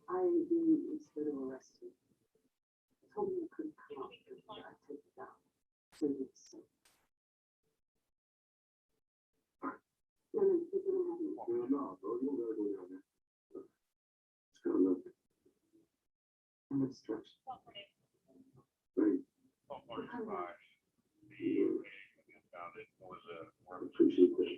I was little arrested. I told him I couldn't come up and I'd take it down. So he was so. No, bro, you don't gotta go down there. Just gotta look. I'm gonna stretch. Right. I appreciate that.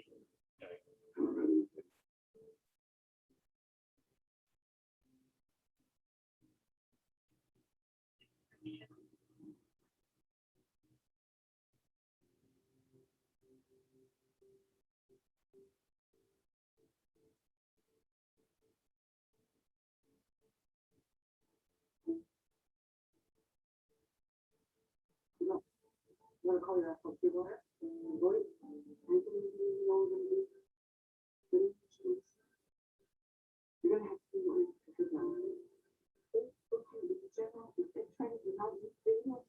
I'm gonna call you that for people. You're gonna have to do what you do. General, if they're trying to help you figure out.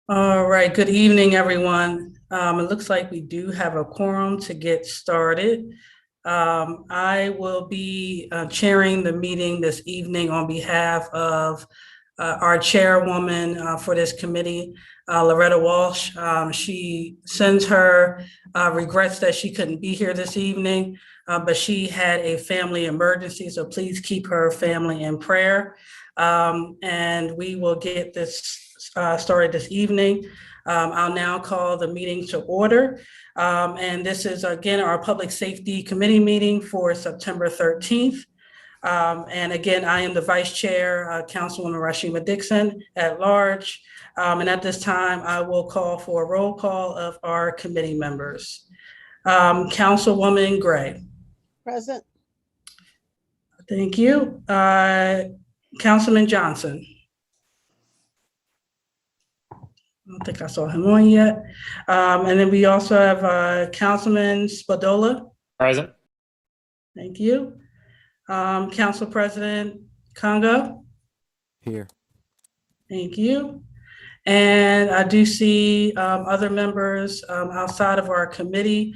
All right, good evening, everyone. It looks like we do have a quorum to get started. I will be chairing the meeting this evening on behalf of our chairwoman for this committee, Loretta Walsh. She sends her regrets that she couldn't be here this evening, but she had a family emergency, so please keep her family in prayer. And we will get this started this evening. I'll now call the meeting to order. And this is, again, our Public Safety Committee meeting for September 13th. And again, I am the Vice Chair, Councilwoman Rashima Dixon at large. And at this time, I will call for a roll call of our committee members. Councilwoman Gray. Present. Thank you. Councilman Johnson. I don't think I saw him on yet. And then we also have Councilman Spadola. Present. Thank you. Council President Congo. Here. Thank you. And I do see other members outside of our committee,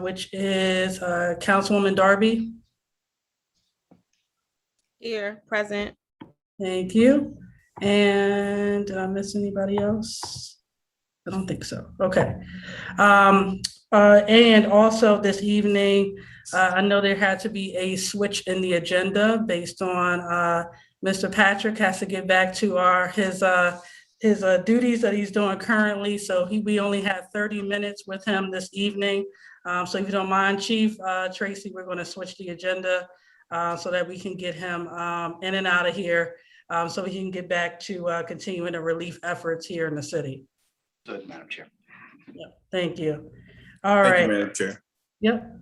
which is Councilwoman Darby. Here, present. Thank you. And did I miss anybody else? I don't think so. Okay. And also this evening, I know there had to be a switch in the agenda based on Mr. Patrick has to get back to his duties that he's doing currently. So we only had 30 minutes with him this evening. So if you don't mind, Chief Tracy, we're going to switch the agenda so that we can get him in and out of here so we can get back to continuing the relief efforts here in the city. Good, Madam Chair. Yeah, thank you. All right. Thank you, Madam Chair. Yep.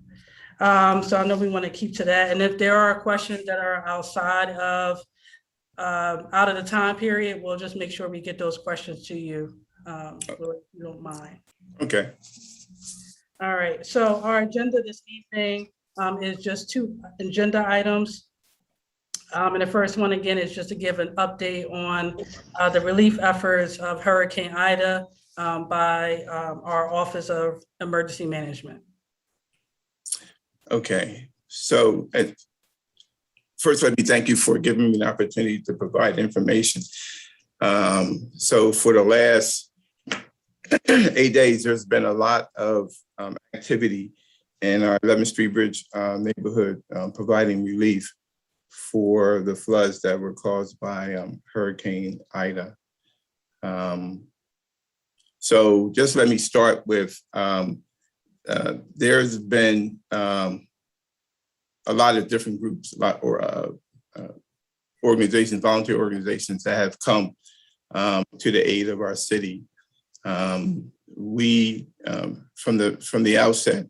So I know we want to keep to that. And if there are questions that are outside of out of the time period, we'll just make sure we get those questions to you, if you don't mind. Okay. All right. So our agenda this evening is just 2 agenda items. And the first one, again, is just to give an update on the relief efforts of Hurricane Ida by our Office of Emergency Management. Okay. So first, let me thank you for giving me an opportunity to provide information. So for the last 8 days, there's been a lot of activity in our 11th Street Bridge neighborhood providing relief for the floods that were caused by Hurricane Ida. So just let me start with, there's been a lot of different groups, organizations, volunteer organizations that have come to the aid of our city. We, from the outset,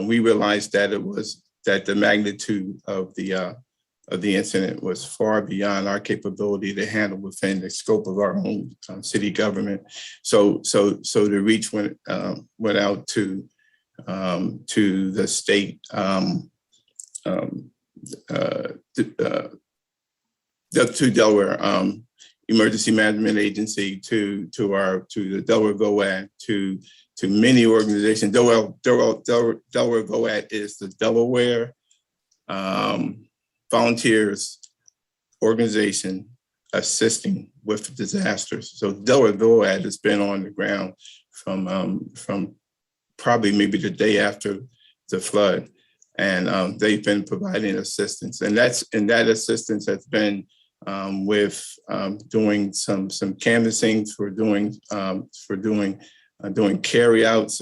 we realized that the magnitude of the incident was far beyond our capability to handle within the scope of our own city government. So the reach went out to the state, to Delaware Emergency Management Agency, to the Delaware GOAT, to many organizations. Delaware GOAT is the Delaware Volunteers Organization assisting with disasters. So Delaware GOAT has been on the ground from probably maybe the day after the flood. And they've been providing assistance, and that assistance has been with doing some canvassing, for doing carryouts,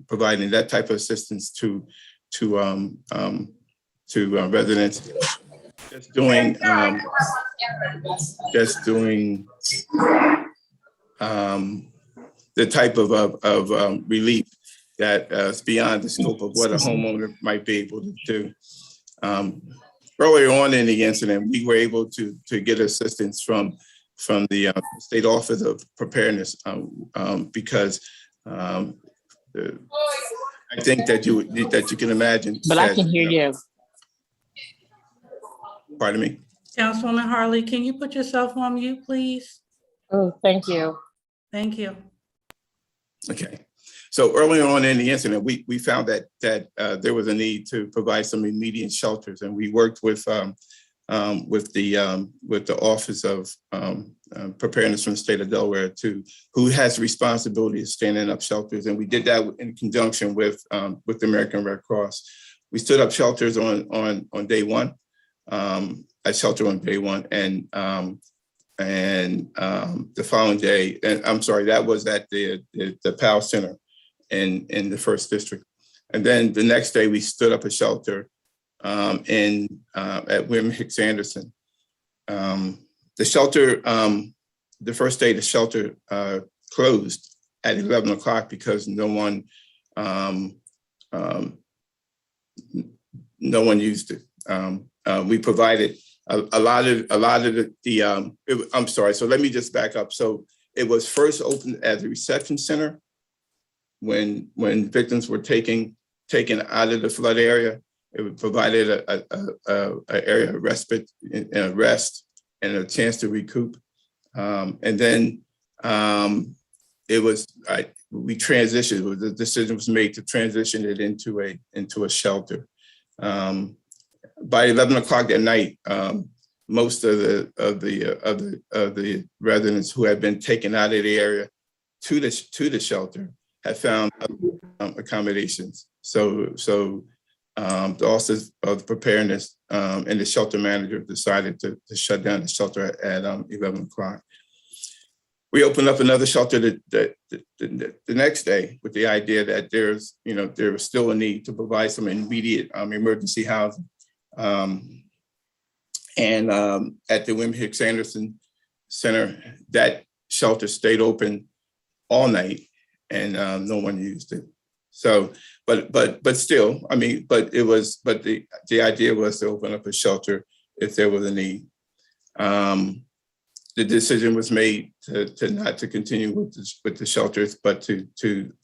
providing that type of assistance to residents. Just doing the type of relief that is beyond the scope of what a homeowner might be able to do. Earlier on in the incident, we were able to get assistance from the State Office of Preparedness because I think that you can imagine. But I can hear you. Pardon me. Councilwoman Harley, can you put yourself on mute, please? Oh, thank you. Thank you. Okay. So earlier on in the incident, we found that there was a need to provide some immediate shelters, and we worked with the Office of Preparedness from the state of Delaware, who has the responsibility of standing up shelters, and we did that in conjunction with the American Red Cross. We stood up shelters on day one, a shelter on day one, and the following day, and I'm sorry, that was at the Powell Center in the 1st District. And then the next day we stood up a shelter at William Hicks Anderson. The shelter, the first day the shelter closed at 11 o'clock because no one used it. We provided a lot of I'm sorry, so let me just back up. So it was first opened as a reception center when victims were taken out of the flood area. It provided a area of respite and a rest and a chance to recoup. And then we transitioned. The decision was made to transition it into a shelter. By 11 o'clock at night, most of the residents who had been taken out of the area to the shelter had found accommodations. So the Office of Preparedness and the shelter manager decided to shut down the shelter at 11 o'clock. We opened up another shelter the next day with the idea that there was still a need to provide some immediate emergency housing. And at the William Hicks Anderson Center, that shelter stayed open all night, and no one used it. So, but still, I mean, but the idea was to open up a shelter if there was a need. The decision was made to not to continue with the shelters, but to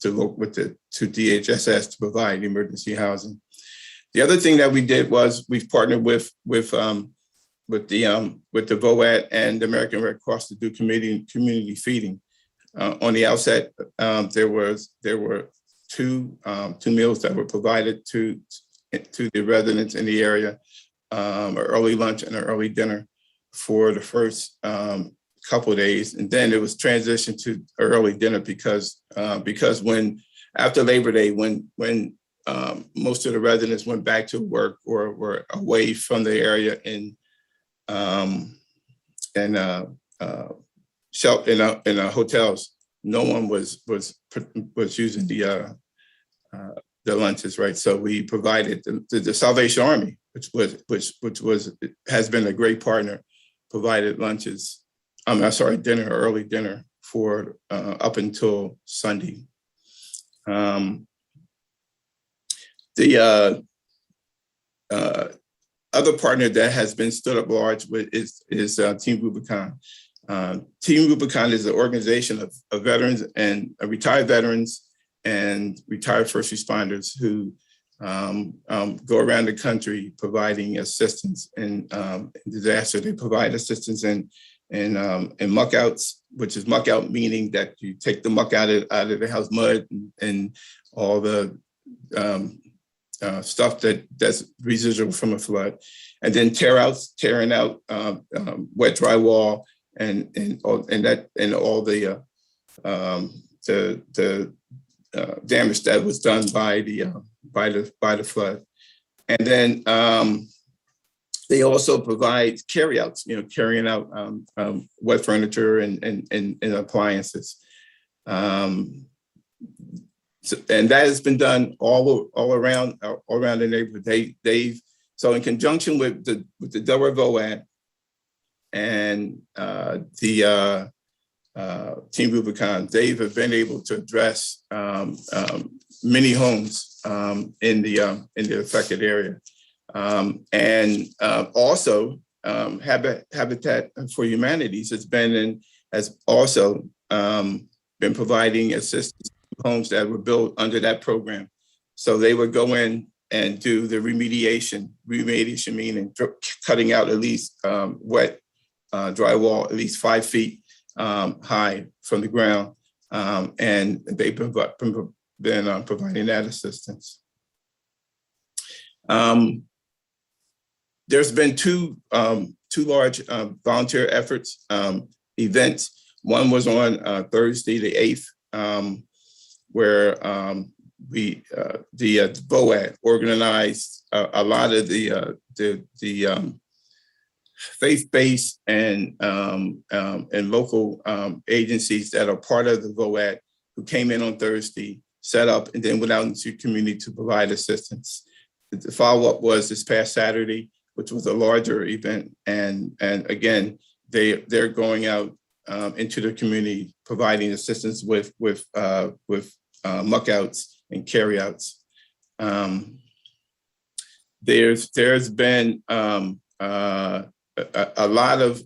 look with to DHSS to provide emergency housing. The other thing that we did was we've partnered with the VOAT and the American Red Cross to do community feeding. On the outset, there were two meals that were provided to the residents in the area, an early lunch and an early dinner for the first couple of days, and then it was transitioned to early dinner because when after Labor Day, when most of the residents went back to work or were away from the area in hotels, no one was using the lunches, right? So we provided the Salvation Army, which has been a great partner, provided lunches. Early dinner for up until Sunday. The other partner that has been stood up large with is Team Rubicon. Team Rubicon is an organization of veterans and retired veterans and retired first responders who go around the country providing assistance in disaster. They provide assistance in muck outs, which is muck out meaning that you take the muck out of the house, mud and all the stuff that's residual from a flood, and then tearing out wet drywall and all the damage that was done by the by the flood. And then they also provide carryouts, carrying out wet furniture and appliances. And that has been done all around the neighborhood. So in conjunction with the Delaware VOAD and the Team Rubicon, they have been able to address many homes in the affected area, and also Habitat for Humanity has also been providing assistance to homes that were built under that program. So they would go in and do the remediation meaning cutting out at least wet drywall at least 5 feet high from the ground, and they've been providing that assistance. There's been two large volunteer efforts, events. One was on Thursday, the 8th, where the VOAD organized a lot of the faith-based and local agencies that are part of the VOAD, who came in on Thursday, set up, and then went out into the community to provide assistance. The follow-up was this past Saturday, which was a larger event, and again, they're going out into the community, providing assistance with muckouts and carryouts. There's been a lot of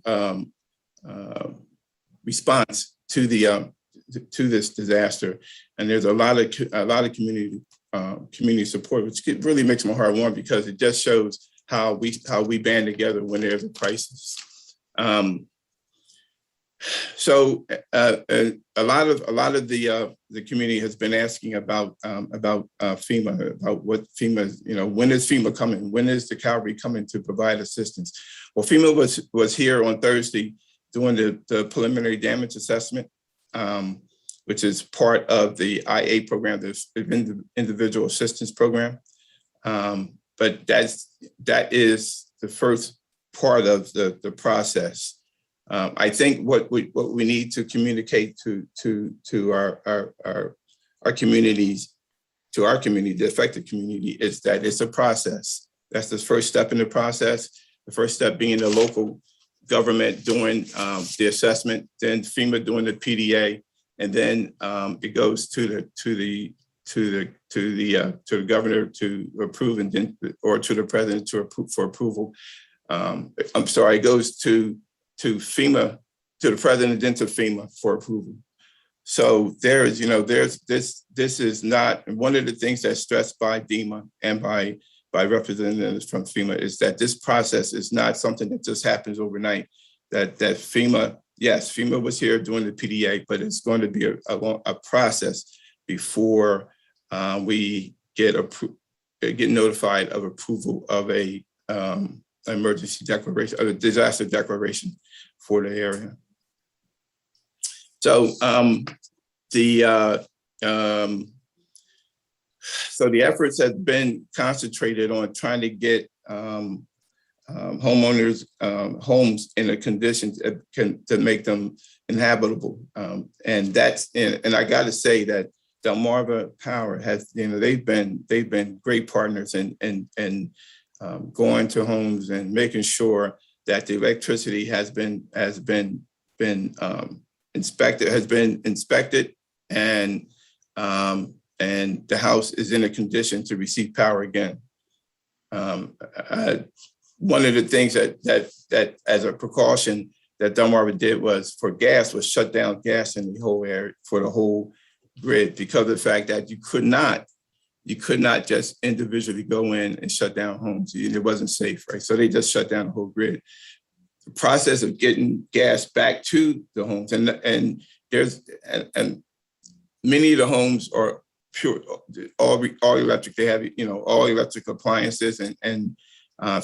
response to this disaster, and there's a lot of community support, which really makes my heart warm, because it just shows how we band together when there's a crisis. So a lot of the community has been asking about FEMA, about what FEMA, when is FEMA coming? When is the cavalry coming to provide assistance? Well, FEMA was here on Thursday doing the preliminary damage assessment, which is part of the IA program, the individual assistance program. But that is the first part of the process. I think what we need to communicate to our communities, to our community, the affected community, is that it's a process. That's the first step in the process. The first step being the local government doing the assessment, then FEMA doing the PDA, and then it goes to the governor to approve, and then or to the president to approve for approval. I'm sorry, it goes to FEMA, to the president, then to FEMA for approval. So there's this is not, one of the things that's stressed by DEMA and by representatives from FEMA is that this process is not something that just happens overnight. That FEMA, yes, FEMA was here doing the PDA, but it's going to be a process before we get notified of approval of a emergency declaration, a disaster declaration for the area. So so the efforts have been concentrated on trying to get homeowners' homes in a condition to make them inhabitable, and I got to say that Delmarva Power has, they've been great partners in going to homes and making sure that the electricity has been inspected, and the house is in a condition to receive power again. One of the things that as a precaution that Delmarva did was shut down gas in the whole area, for the whole grid, because of the fact that you could not just individually go in and shut down homes. It wasn't safe, right? So they just shut down the whole grid. The process of getting gas back to the homes, and many of the homes are pure, all electric. They have all electric appliances, and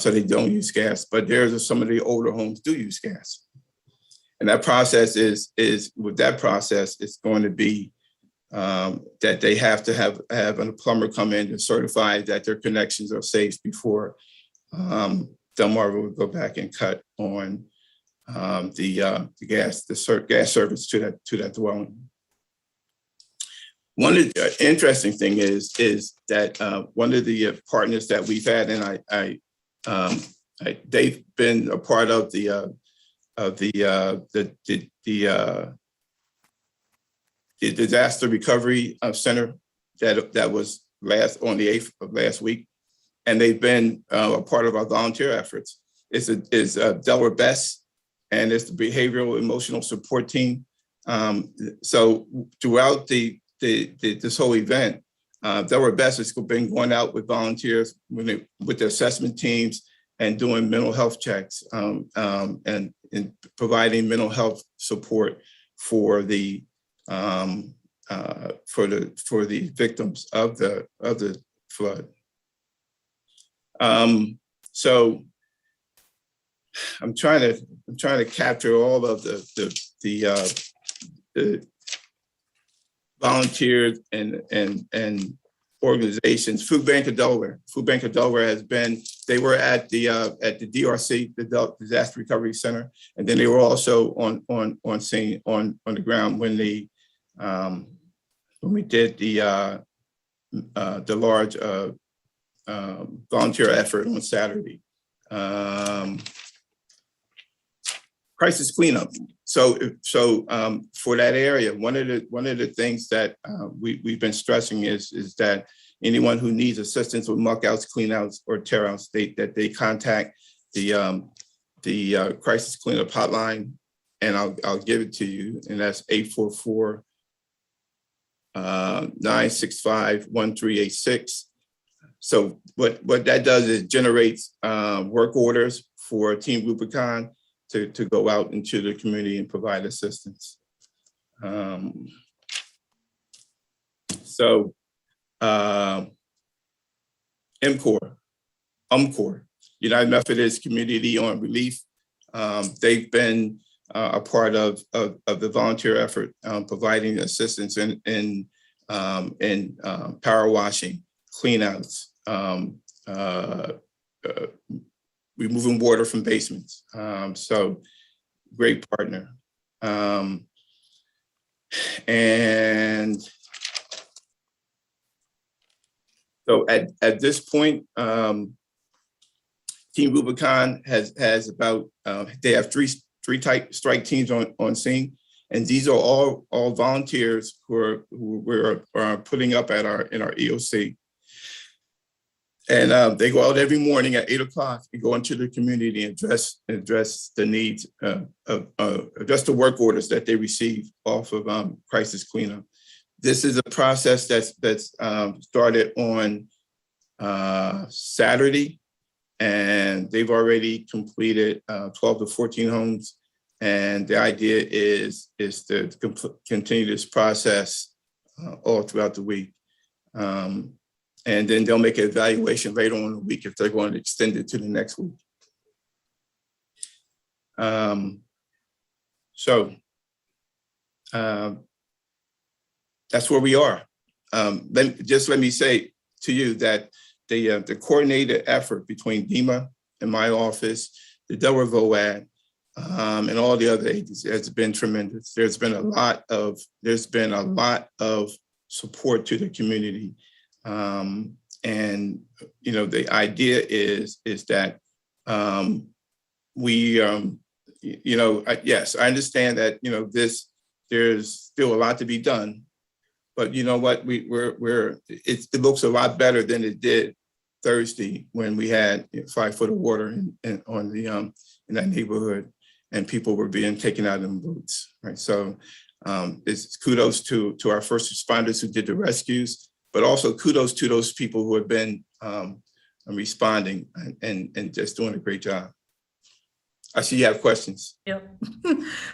so they don't use gas. But there's some of the older homes do use gas, and that process is with that process, it's going to be that they have to have a plumber come in to certify that their connections are safe before Delmarva would go back and cut on the gas service to that dwelling. One of the interesting thing is that one of the partners that we've had, and they've been a part of the disaster recovery center that was on the 8th of last week, and they've been a part of our volunteer efforts. It's Delaware Best, and it's the behavioral emotional support team. So throughout this whole event, Delaware Best has been going out with volunteers with the assessment teams and doing mental health checks and providing mental health support for the victims of the flood. So I'm trying to capture all of the volunteers and organizations. Food Bank of Delaware they were at the DRC, the Disaster Recovery Center, and then they were also on scene on the ground when we did the large volunteer effort on Saturday. Crisis cleanup. So for that area, one of the things that we've been stressing is that anyone who needs assistance with muck outs, clean outs, or tear outs, that they contact the crisis cleanup hotline, and I'll give it to you, and that's 844-965-1386. So what that does is generates work orders for Team Rubicon to go out into the community and provide assistance. UMCOR, United Methodist Community on Relief. They've been a part of the volunteer effort, providing assistance in power washing, cleanouts, removing water from basements. So great partner. And so at this point, Team Rubicon has about, they have three strike teams on scene. And these are all volunteers who are putting up in our EOC. And they go out every morning at 8 o'clock and go into the community and address the needs, address the work orders that they receive off of crisis cleanup. This is a process that's started on Saturday, and they've already completed 12 to 14 homes. And the idea is to continue this process all throughout the week. And then they'll make an evaluation later on in the week if they're going to extend it to the next week. That's where we are. Let me say to you that the coordinated effort between DEMA and my office, the Delaware VOAD, and all the other agencies has been tremendous. There's been a lot of support to the community. And the idea is that yes, I understand that there's still a lot to be done, but you know what, it looks a lot better than it did Thursday when we had 5 foot of water in that neighborhood and people were being taken out in boats, right? So it's kudos to our first responders who did the rescues, but also kudos to those people who have been responding and just doing a great job. I see you have questions. Yep.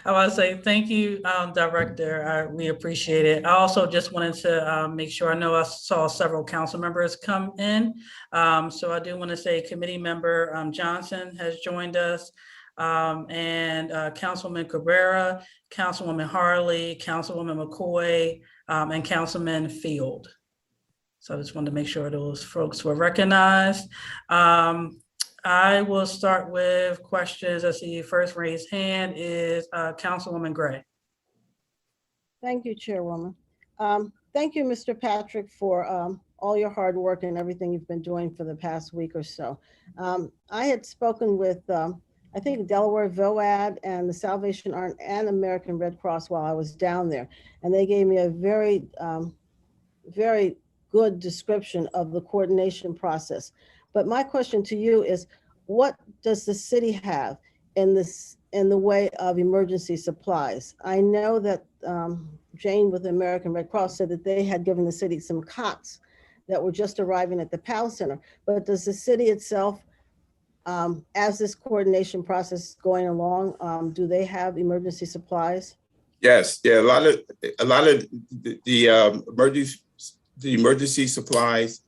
I want to say thank you, Director. We appreciate it. I also just wanted to make sure, I know I saw several council members come in. So I do want to say committee member Johnson has joined us, and Councilwoman Cabrera, Councilwoman Harley, Councilwoman McCoy, and Councilman Field. So I just wanted to make sure those folks were recognized. I will start with questions. I see first raised hand is Councilwoman Gray. Thank you, Chairwoman. Thank you, Mr. Patrick, for all your hard work and everything you've been doing for the past week or so. I had spoken with, I think, Delaware VOAD and the Salvation Army and American Red Cross while I was down there. And they gave me a very, very good description of the coordination process. But my question to you is, what does the city have in the way of emergency supplies? I know that Jane with the American Red Cross said that they had given the city some cots that were just arriving at the PAL Center. But does the city itself, as this coordination process is going along, do they have emergency supplies? Yes, yeah, a lot of the emergency supplies,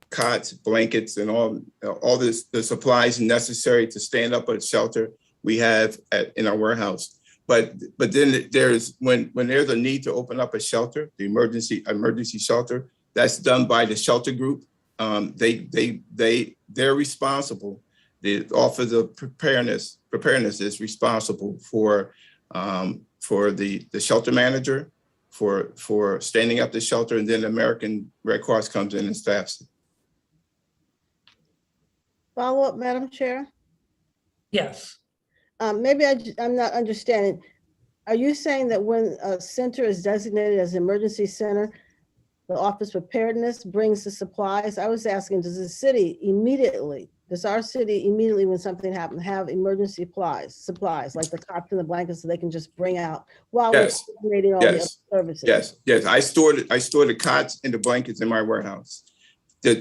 cots, blankets, and all the supplies necessary to stand up a shelter we have in our warehouse. But then there's when there's a need to open up a shelter, the emergency shelter, that's done by the shelter group. They're responsible. The Office of Preparedness is responsible for the shelter manager, for standing up the shelter, and then the American Red Cross comes in and staffs it. Follow up, Madam Chair? Yes. Maybe I'm not understanding. Are you saying that when a center is designated as an emergency center, the Office of Preparedness brings the supplies? I was asking, does our city immediately, when something happens, have emergency supplies like the cots and the blankets so they can just bring out while we're coordinating all the other services? Yes. I store the cots and the blankets in my warehouse. The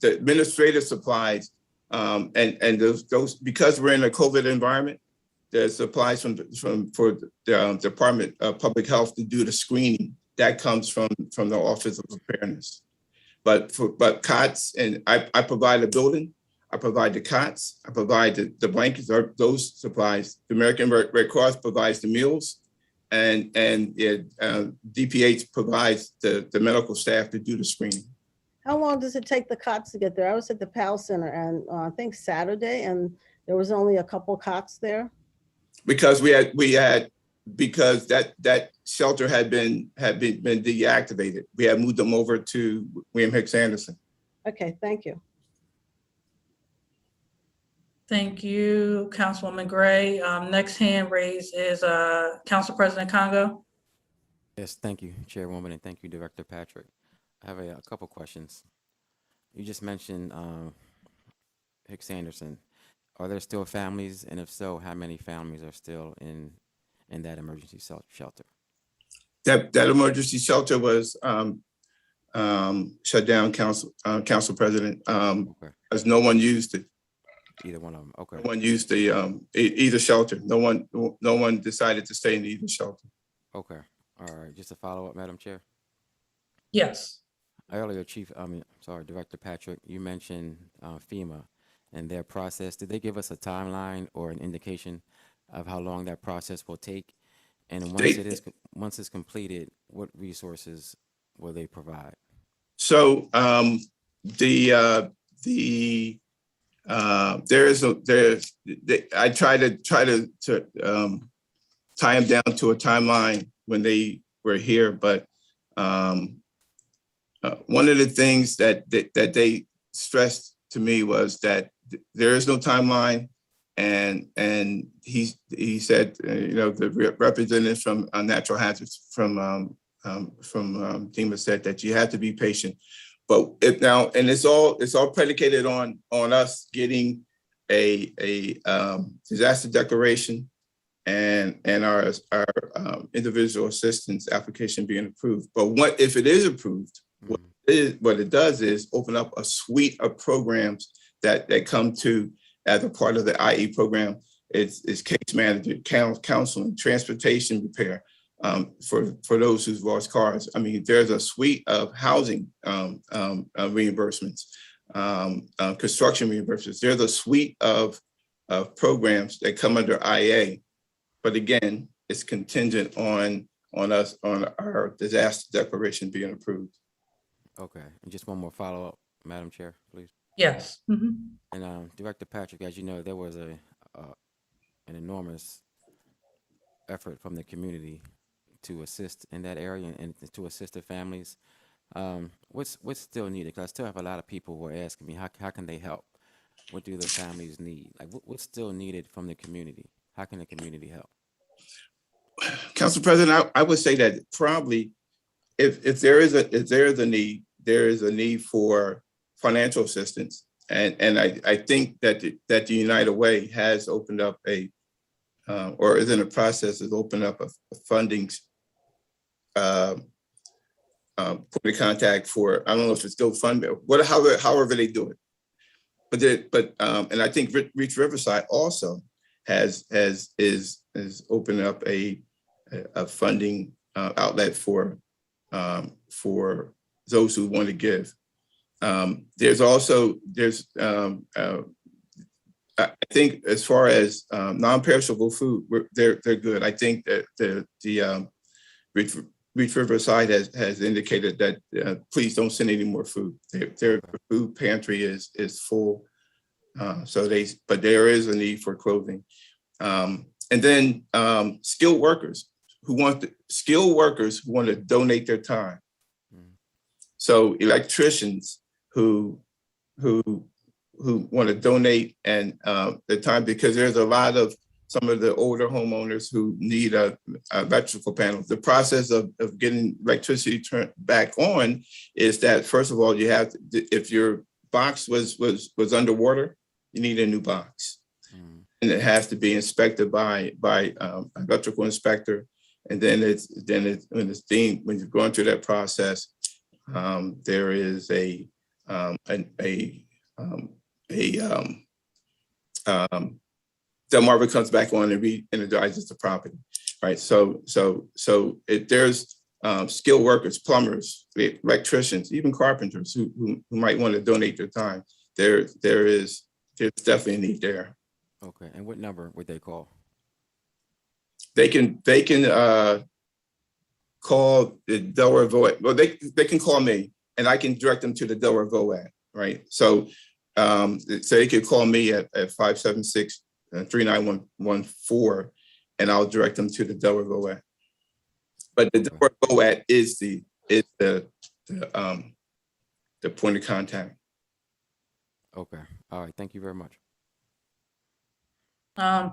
administrative supplies, and those because we're in a COVID environment, there's supplies for the Department of Public Health to do the screening. That comes from the Office of Preparedness. But cots, and I provide the building, I provide the cots, I provide the blankets, or those supplies. The American Red Cross provides the meals, and DPH provides the medical staff to do the screening. How long does it take the cots to get there? I was at the PAL Center and I think Saturday, and there was only a couple cots there. Because because that shelter had been deactivated. We had moved them over to William Hicks Anderson. Okay, thank you. Thank you, Councilwoman Gray. Next hand raised is Council President Congo. Yes, thank you, Chairwoman, and thank you, Director Patrick. I have a couple questions. You just mentioned Hicks Anderson. Are there still families, and if so, how many families are still in that emergency shelter? That emergency shelter was shut down, Council President, Okay. as no one used it. Either one of them. Okay. No one used the either shelter. No one decided to stay in either shelter. Okay. All right. Just a follow up, Madam Chair. Yes. Earlier, Director Patrick, you mentioned FEMA and their process. Did they give us a timeline or an indication of how long that process will take? And once it's completed, what resources will they provide? So I try to tie them down to a timeline when they were here, but one of the things that they stressed to me was that there is no timeline, and he said, the representative from Natural Hazards from FEMA said that you have to be patient, but it's all predicated on us getting a disaster declaration and our individual assistance application being approved. But what if it is approved? What it does is open up a suite of programs that come to as a part of the IE program. It's case management, counseling, transportation repair for those who've lost cars. I mean, there's a suite of housing reimbursements, construction reimbursements. There's a suite of programs that come under IA, but again, it's contingent on on us, on our disaster declaration being approved. Okay, and just one more follow-up, Madam Chair, please. Yes. Mhm. And Director Patrick, as you know, there was an enormous effort from the community to assist in that area and to assist the families. What's still needed? Because I still have a lot of people who are asking me, how can they help? What do the families need? Like, what's still needed from the community? How can the community help? Council President, I would say that probably if there is a need, there is a need for financial assistance. And I think that the United Way has opened up or is in the process of opening up a funding point of contact for, I don't know if it's GoFundMe, however they do it. But and I think Reach Riverside also is opening up a funding outlet for those who want to give. I think as far as non-perishable food, they're good. I think that the Reach Riverside has indicated that please don't send any more food. Their food pantry is full, but there is a need for clothing, and then skilled workers who want to donate their time. So electricians who want to donate and their time, because there's a lot of some of the older homeowners who need a electrical panel. The process of getting electricity turned back on is that, first of all, you have to, if your box was underwater, you need a new box. And it has to be inspected by electrical inspector. And then when you're going through that process, there is Delmarva comes back on and re-energizes the property, right? So if there's skilled workers, plumbers, electricians, even carpenters who might want to donate their time, there's definitely a need there. Okay, and what number would they call? They can call the Delaware VOAD. Well, they can call me and I can direct them to the Delaware VOAD, right? So they could call me at 576-3914 and I'll direct them to the Delaware VOAD. But the Delaware VOAD is the point of contact. Okay, all right, thank you very much.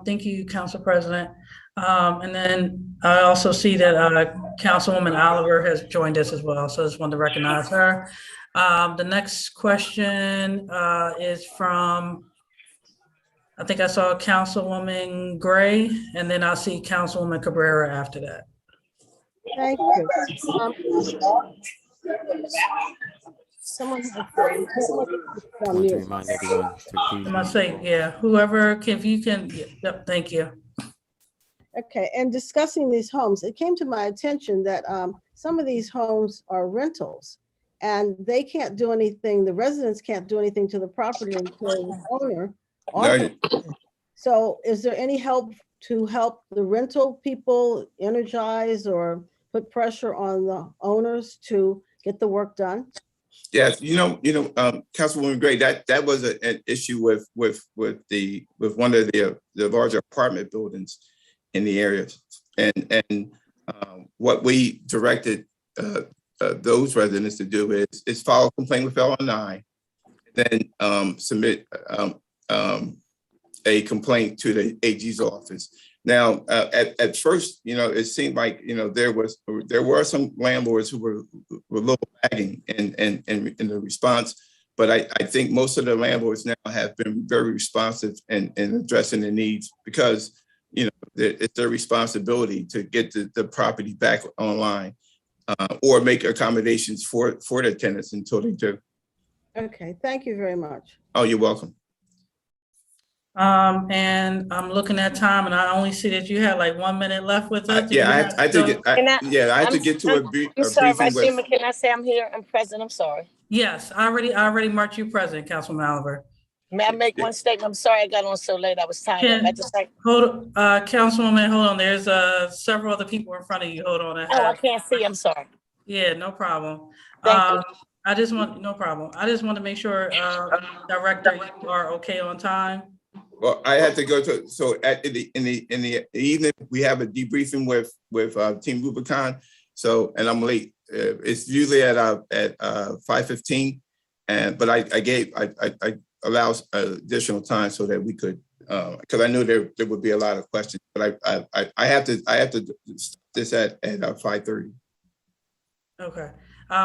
Thank you, Council President. And then I also see that Councilwoman Oliver has joined us as well, so I just wanted to recognize her. The next question is from, I think I saw Councilwoman Gray, and then I'll see Councilwoman Cabrera after that. Thank you. Someone has I want to remind everyone to please. I must say, yeah, whoever, if you can, yep, thank you. Okay, and discussing these homes, it came to my attention that some of these homes are rentals and they can't do anything, the residents can't do anything to the property until the owner. So is there any help to help the rental people energize or put pressure on the owners to get the work done? Yes, Councilwoman Gray, that was an issue with one of the larger apartment buildings in the area, and what we directed those residents to do is file a complaint with LNI, then submit a complaint to the AG's office. Now, at first, it seemed like there were some landlords who were a little lagging in the response, but I think most of the landlords now have been very responsive in addressing the needs, because it's their responsibility to get the property back online or make accommodations for their tenants until they do. Okay, thank you very much. Oh, you're welcome. And I'm looking at time, and I only see that you had like 1 minute left with us. I had to get to a briefing. Can I say I'm here? I'm present. I'm sorry. Yes, I already marked you present, Councilman Oliver. May I make one statement? I'm sorry I got on so late. I was tired. Can- I just like, Councilwoman, hold on. There's several other people in front of you. Hold on. oh, I can't see. I'm sorry. Yeah, no problem. Thank you. No problem. I just want to make sure, Director, you are okay on time. Well, I had to go to, so in the evening, we have a debriefing with Team Rubicon. So, and I'm late. It's usually at 5:15, but I allow additional time so that we could, because I knew there would be a lot of questions. But I have to this at 5:30. Okay.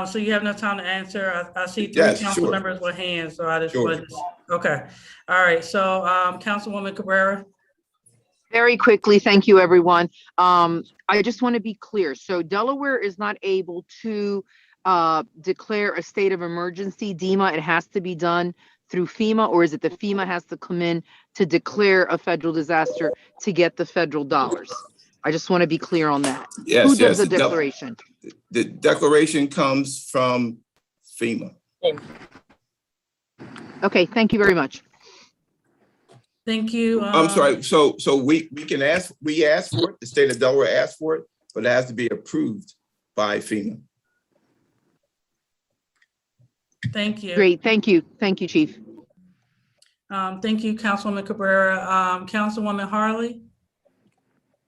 So you have no time to answer. I see three Yes, council sure. members with hands, so I just Sure. wanted. Okay. All right. So, Councilwoman Cabrera. Very quickly, thank you, everyone. I just want to be clear. So Delaware is not able to declare a state of emergency, DEMA. It has to be done through FEMA, or is it the FEMA has to come in to declare a federal disaster to get the federal dollars? I just want to be clear on that. Yes, Who does yes. the declaration? The declaration comes from FEMA. Okay, thank you very much. Thank you. I'm sorry. So we ask for it. The state of Delaware asked for it, but it has to be approved by FEMA. Thank you. Great, thank you. Thank you, Chief. Thank you, Councilwoman Cabrera. Councilwoman Harley.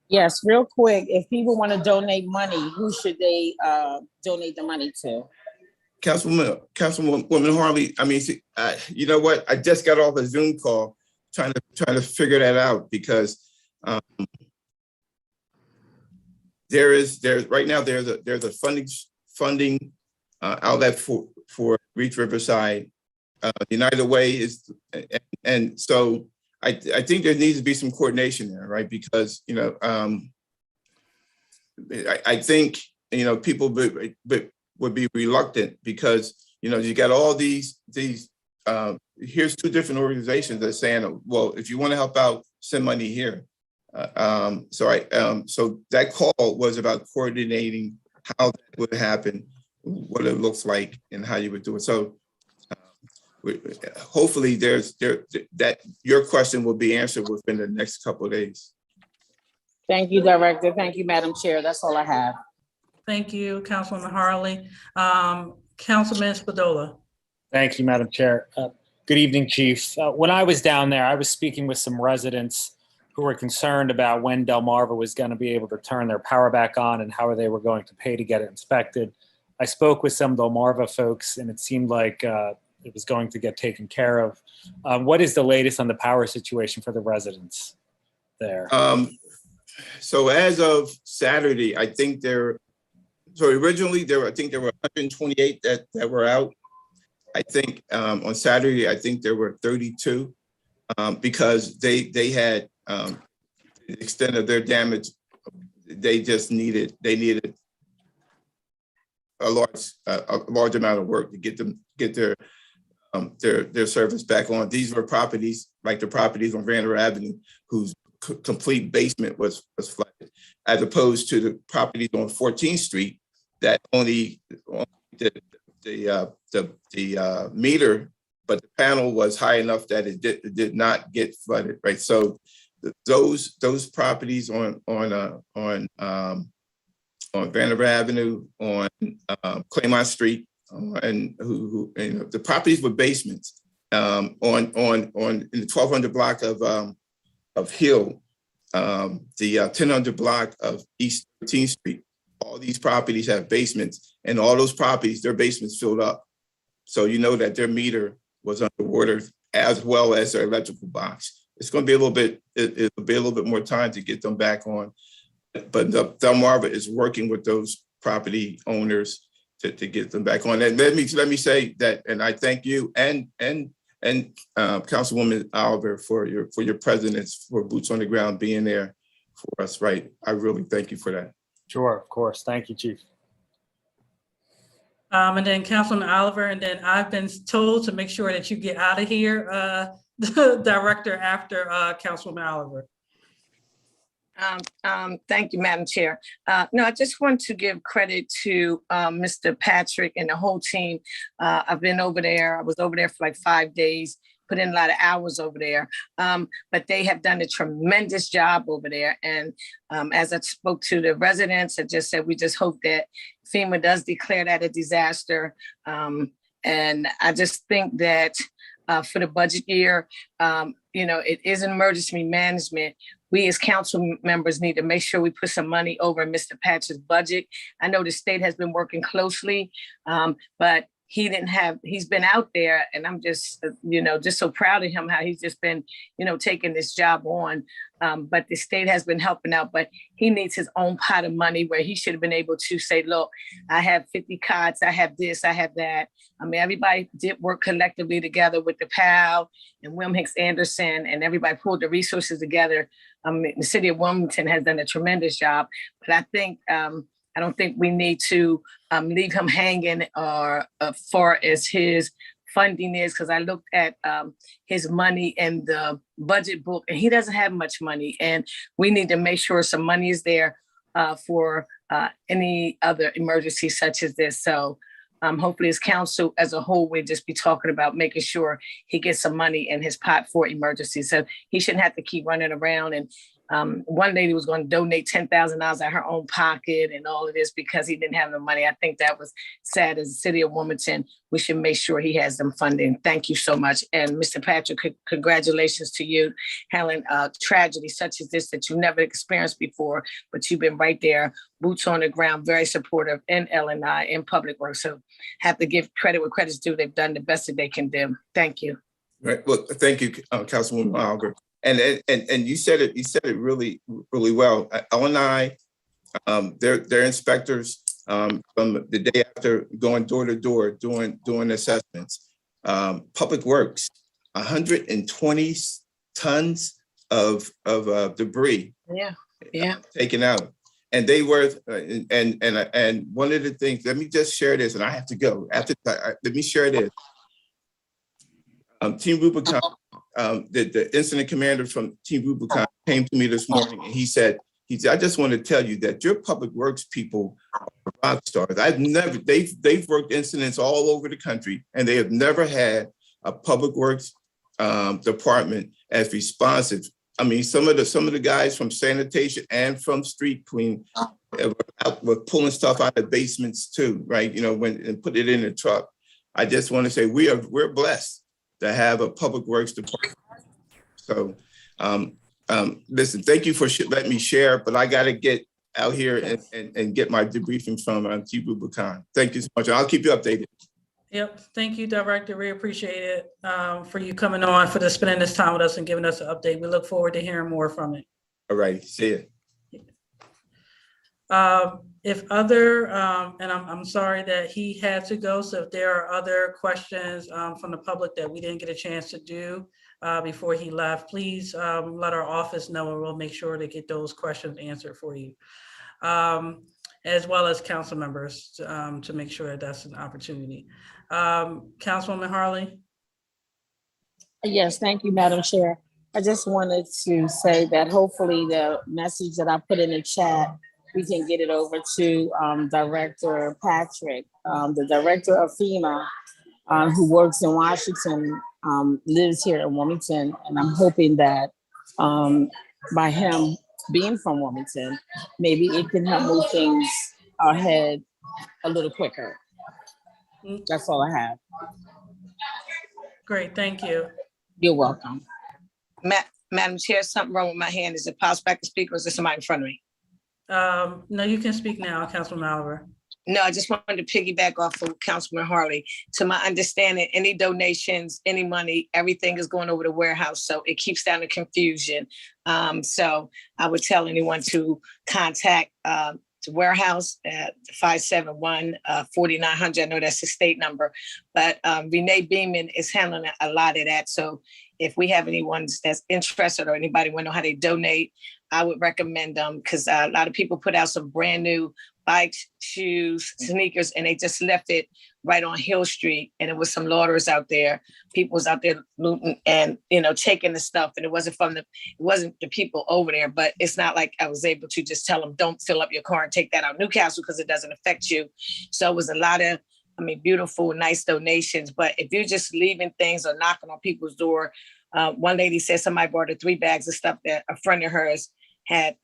Yes, real quick, if people want to donate money, who should they donate the money to? Councilwoman Harley. I mean, you know what? I just got off a Zoom call trying to figure that out, because there's right now there's a funding outlet for Reach Riverside. United Way is, and so I think there needs to be some coordination there, right? Because I think people would be reluctant, because you got all these here's two different organizations that are saying, well, if you want to help out, send money here. So that call was about coordinating how that would happen, what it looks like, and how you would do it. So hopefully that your question will be answered within the next couple of days. Thank you, Director. Thank you, Madam Chair. That's all I have. Thank you, Councilwoman Harley. Councilman Spadola. Thank you, Madam Chair. Good evening, Chief. When I was down there, I was speaking with some residents who were concerned about when Delmarva was going to be able to turn their power back on and how they were going to pay to get it inspected. I spoke with some Delmarva folks, and it seemed like it was going to get taken care of. What is the latest on the power situation for the residents there? So as of Saturday, I think originally I think there were 128 that were out. I think on Saturday, I think there were 32 because they had the extent of their damage. They needed a large amount of work to get their service back on. These were properties like the properties on Vander Avenue whose complete basement was flooded, as opposed to the properties on 14th Street that only the meter, but the panel was high enough that it did not get flooded, right? So those properties on Vander Avenue, on Claymont Street, and the properties with basements on in the 1200 block of Hill, the 1000 block of East 13th Street. All these properties have basements, and all those properties, their basements filled up. So you know that their meter was underwater, as well as their electrical box. It's going to be it'll be a little bit more time to get them back on. But Delmarva is working with those property owners to get them back on. And let me say that, and I thank you and Councilwoman Oliver for your presence, for boots on the ground being there for us, right? I really thank you for that. Sure, of course. Thank you, Chief. And then Councilman Oliver, and then I've been told to make sure that you get out of here, the Director, after Councilwoman Oliver. Thank you, Madam Chair. No, I just want to give credit to Mr. Patrick and the whole team. I've been over there. I was over there for like 5 days. put in a lot of hours over there. But they have done a tremendous job over there. And as I spoke to the residents, I just said, we just hope that FEMA does declare that a disaster. And I just think that for the budget year, it is an emergency management. We as council members need to make sure we put some money over in Mr. Patch's budget. I know the state has been working closely, but he's been out there, and I'm just so proud of him, how he's just been, taking this job on. But the state has been helping out, but he needs his own pot of money where he should have been able to say, look, I have 50 cots, I have this, I have that. I mean, everybody did work collectively together with the PAL and William Hicks Anderson, and everybody pulled the resources together. The city of Wilmington has done a tremendous job, but I think, I don't think we need to leave him hanging or as far as his funding is, because I looked at his money in the budget book, and he doesn't have much money. And we need to make sure some money is there for any other emergency such as this. So hopefully as council as a whole, we'll just be talking about making sure he gets some money in his pot for emergencies. So he shouldn't have to keep running around. And one lady was going to donate $10,000 out of her own pocket and all of this because he didn't have the money. I think that was sad. As the city of Wilmington, we should make sure he has them funding. Thank you so much. And Mr. Patrick, congratulations to you, handling a tragedy such as this that you never experienced before, but you've been right there, boots on the ground, very supportive in L&I, in public work. So have to give credit where credit's due. They've done the best that they can do. Thank you. Right. Well, thank you, Councilwoman Oliver. And you said it really, really well. L&I, their inspectors from the day after going door to door doing assessments. Public Works, 120 tons of debris. Yeah. Taken out, and they were and one of the things. Let me just share this, and I have to go after. Let me share this. Team Rubicon. The incident commander from Team Rubicon came to me this morning, and he said, I just want to tell you that your public works people are rock stars. They've worked incidents all over the country, and they have never had a public works department as responsive. I mean, some of the guys from sanitation and from street clean were pulling stuff out of basements too, right? And put it in the truck. I just want to say we're blessed to have a public works department. So listen, thank you for letting me share, but I got to get out here and get my debriefing from Team Rubicon. Thank you so much. I'll keep you updated. Yep. Thank you, Director. We appreciate it for you coming on, for spending this time with us and giving us an update. We look forward to hearing more from it. All right. See you. If other, and I'm sorry that he had to go, so if there are other questions from the public that we didn't get a chance to do before he left, please let our office know, and we'll make sure to get those questions answered for you, as well as council members to make sure that that's an opportunity. Councilwoman Harley? Yes, thank you, Madam Chair. I just wanted to say that hopefully the message that I put in the chat, we can get it over to Director Patrick, the director of FEMA, who works in Washington, lives here in Wilmington. And I'm hoping that by him being from Wilmington, maybe it can help move things ahead a little quicker. That's all I have. Great, thank you. You're welcome. Madam Chair, something wrong with my hand. Is it possible I can speak, or is there somebody in front of me? No, you can speak now, Councilman Oliver. No, I just wanted to piggyback off of Councilman Harley. To my understanding, any donations, any money, everything is going over the warehouse. So it keeps down the confusion. So I would tell anyone to contact the warehouse at 571-4900. I know that's the state number, but Renee Beeman is handling a lot of that. So if we have anyone that's interested or anybody want to know how they donate, I would recommend them, because a lot of people put out some brand new bikes, shoes, sneakers, and they just left it right on Hill Street. And it was some loiterers out there. People was out there looting and, taking the stuff. And it wasn't the people over there, but it's not like I was able to just tell them, don't fill up your car and take that out Newcastle because it doesn't affect you. So it was a lot of I mean, beautiful, nice donations. But if you're just leaving things or knocking on people's door, one lady said somebody brought her 3 bags of stuff that a friend of hers had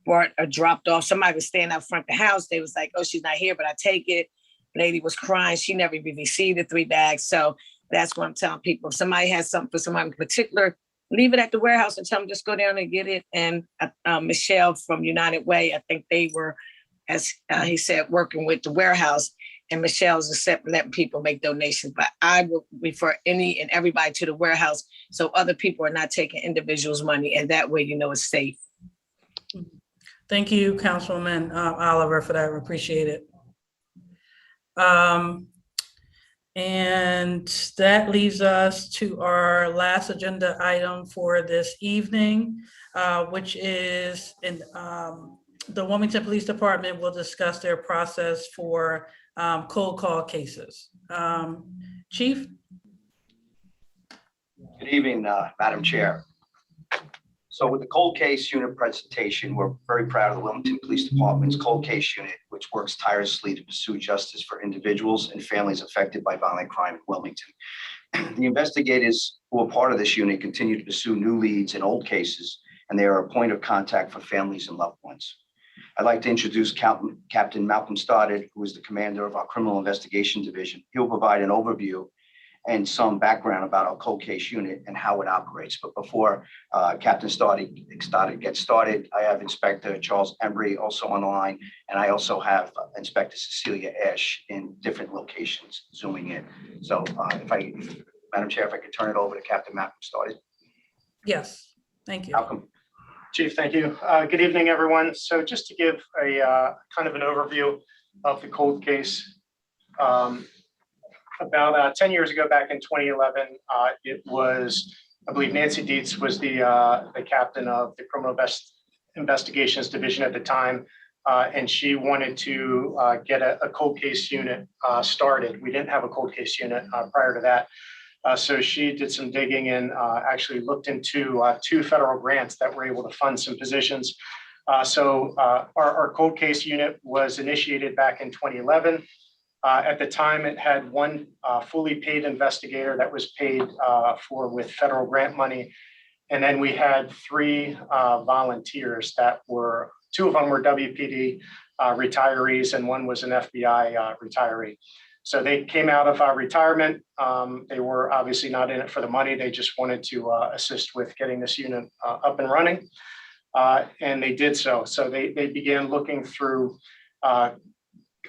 brought or dropped off. Somebody was standing out front of the house. They was like, oh, she's not here, but I take it. Lady was crying. She never even received the 3 bags. So that's what I'm telling people. If somebody has something for somebody in particular, leave it at the warehouse and tell them just go down and get it. And Michelle from United Way, I think they were, as he said, working with the warehouse. And Michelle's accepting letting people make donations. But I will refer any and everybody to the warehouse so other people are not taking individuals' money. And that way, you know, it's safe. Thank you, Councilwoman Oliver, for that. We appreciate it. And that leads us to our last agenda item for this evening, which is the Wilmington Police Department will discuss their process for cold call cases. Chief? Good evening, Madam Chair. So with the cold case unit presentation, we're very proud of the Wilmington Police Department's cold case unit, which works tirelessly to pursue justice for individuals and families affected by violent crime in Wilmington. The investigators who are part of this unit continue to pursue new leads in old cases, and they are a point of contact for families and loved ones. I'd like to introduce Captain Malcolm Stoddard, who is the commander of our Criminal Investigation Division. He'll provide an overview and some background about our cold case unit and how it operates. But before Captain Stoddard gets started, I have Inspector Charles Embry also on the line, and I also have Inspector Cecilia Ash in different locations zooming in. So Madam Chair, if I could turn it over to Captain Malcolm Stoddard. Yes, thank you. Malcolm. Chief, thank you. Good evening, everyone. So just to give a kind of an overview of the cold case, about 10 years ago, back in 2011, it was, I believe Nancy Dietz was the captain of the Criminal Investigations Division at the time, and she wanted to get a cold case unit started. We didn't have a cold case unit prior to that. So she did some digging and actually looked into 2 federal grants that were able to fund some positions. So our cold case unit was initiated back in 2011. At the time, it had 1 fully paid investigator that was paid for with federal grant money. And then we had 3 volunteers that were, 2 of them were WPD retirees and 1 was an FBI retiree. So they came out of retirement. They were obviously not in it for the money. They just wanted to assist with getting this unit up and running. And they did so. So they began looking through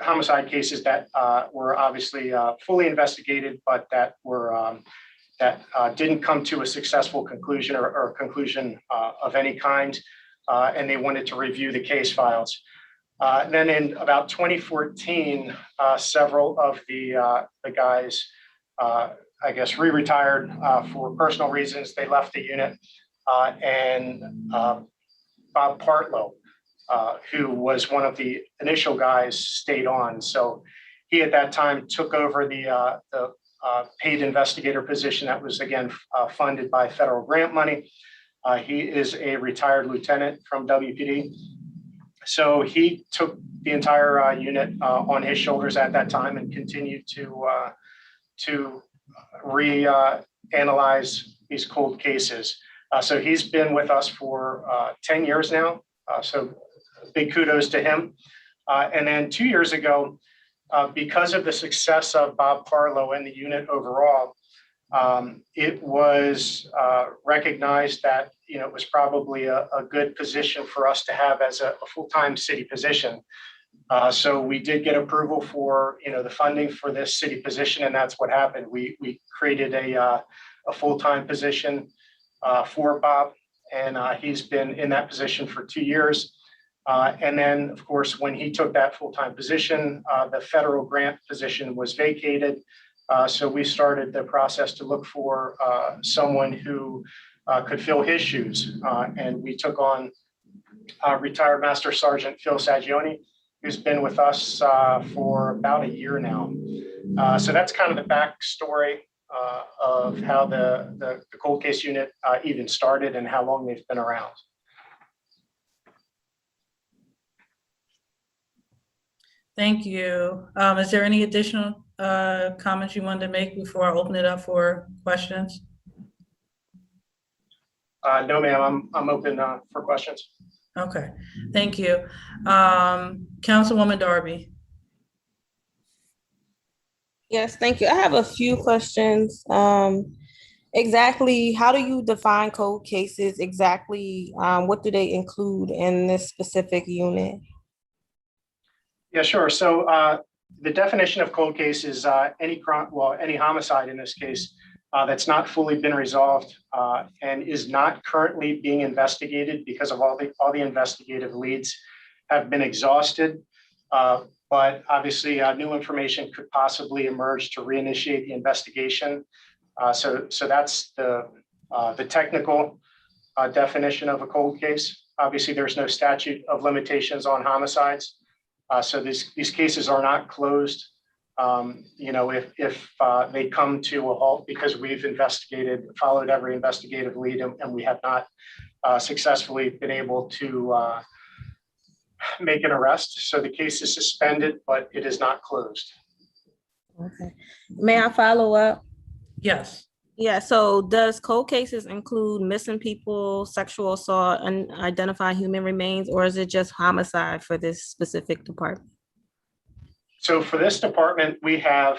homicide cases that were obviously fully investigated, but that were didn't come to a successful conclusion or conclusion of any kind. And they wanted to review the case files. Then in about 2014, several of the guys, I guess, re-retired for personal reasons. They left the unit, and Bob Partlow, who was one of the initial guys, stayed on. So he at that time took over the paid investigator position that was again funded by federal grant money. He is a retired lieutenant from WPD. So he took the entire unit on his shoulders at that time and continued to reanalyze these cold cases. So he's been with us for 10 years now. So big kudos to him. And then 2 years ago, because of the success of Bob Parlow and the unit overall, it was recognized that it was probably a good position for us to have as a full-time city position. So we did get approval for the funding for this city position, and that's what happened. We created a full-time position for Bob, and he's been in that position for 2 years. And then, of course, when he took that full-time position, the federal grant position was vacated. So we started the process to look for someone who could fill his shoes. And we took on retired Master Sergeant Phil Saggioni, who's been with us for about a year now. So that's kind of the backstory of how the cold case unit even started and how long they've been around. Thank you. Is there any additional comments you wanted to make before I open it up for questions? No, ma'am, I'm open for questions. Okay, thank you. Councilwoman Darby. Yes, thank you. I have a few questions. Exactly, how do you define cold cases? Exactly, what do they include in this specific unit? Yeah, sure. So the definition of cold case is any crime, well, any homicide in this case that's not fully been resolved and is not currently being investigated because of all the investigative leads have been exhausted. But obviously, new information could possibly emerge to reinitiate the investigation. So that's the technical definition of a cold case. Obviously, there's no statute of limitations on homicides. So these cases are not closed. If they come to a halt because we've followed every investigative lead, and we have not successfully been able to make an arrest. So the case is suspended, but it is not closed. Okay. May I follow up? Yes. Yeah, so does cold cases include missing people, sexual assault, unidentified human remains, or is it just homicide for this specific department? So for this department, we have,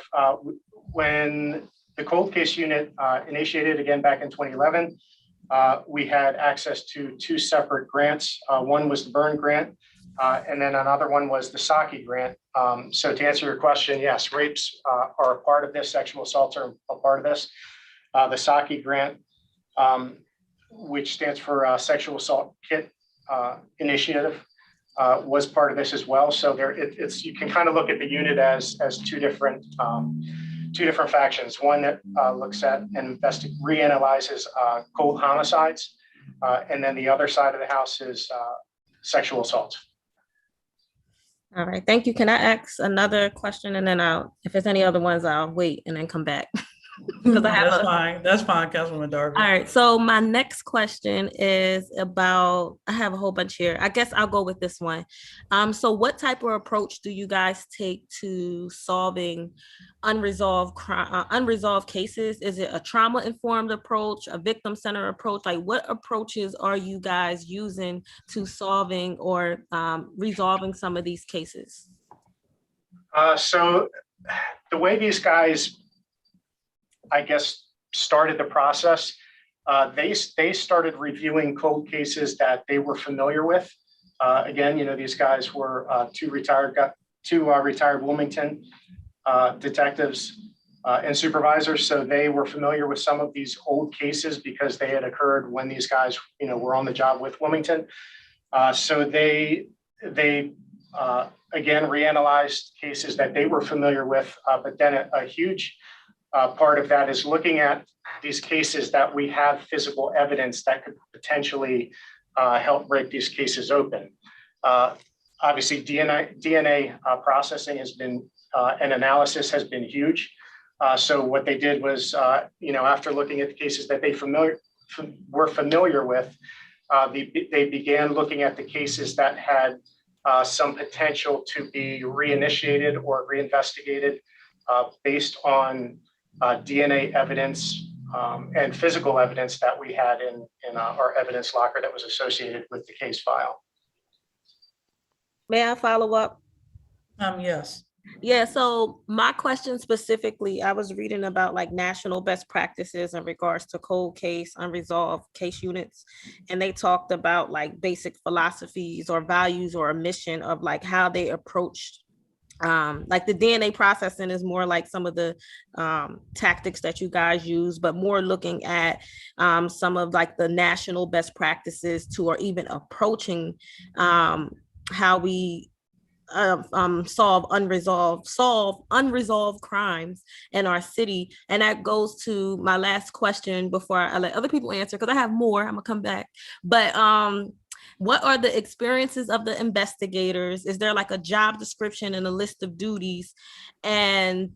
when the cold case unit initiated again back in 2011, we had access to two separate grants. One was the Burn grant, and then another one was the Saki grant. So to answer your question, yes, rapes are a part of this, sexual assaults are a part of this. The Saki grant, which stands for Sexual Assault Kit Initiative, was part of this as well. So you can kind of look at the unit as two different factions. One that looks at and reanalyzes cold homicides, and then the other side of the house is sexual assaults. All right, thank you. Can I ask another question, and then if there's any other ones, I'll wait and then come back. That's fine, Councilwoman Darby. All right, so my next question is about, I have a whole bunch here. I guess I'll go with this one. So what type of approach do you guys take to solving unresolved cases? Is it a trauma-informed approach, a victim-centered approach? Like, what approaches are you guys using to solving or resolving some of these cases? So the way these guys, I guess, started the process, they started reviewing cold cases that they were familiar with. Again, these guys were two retired Wilmington detectives and supervisors. So they were familiar with some of these old cases because they had occurred when these guys, were on the job with Wilmington. So they again reanalyzed cases that they were familiar with, but then a huge part of that is looking at these cases that we have physical evidence that could potentially help break these cases open. Obviously, DNA processing has been, and analysis has been huge. So what they did was, after looking at the cases that they were familiar with, they began looking at the cases that had some potential to be reinitiated or reinvestigated based on DNA evidence and physical evidence that we had in our evidence locker that was associated with the case file. May I follow up? Yes. Yeah, so my question specifically, I was reading about like national best practices in regards to cold case, unresolved case units. And they talked about like basic philosophies or values or a mission of like how they approached like the DNA processing is more like some of the tactics that you guys use, but more looking at some of like the national best practices to, or even approaching how we solve unresolved crimes in our city. And that goes to my last question before I let other people answer, because I have more. I'm gonna come back. But what are the experiences of the investigators? Is there like a job description and a list of duties? And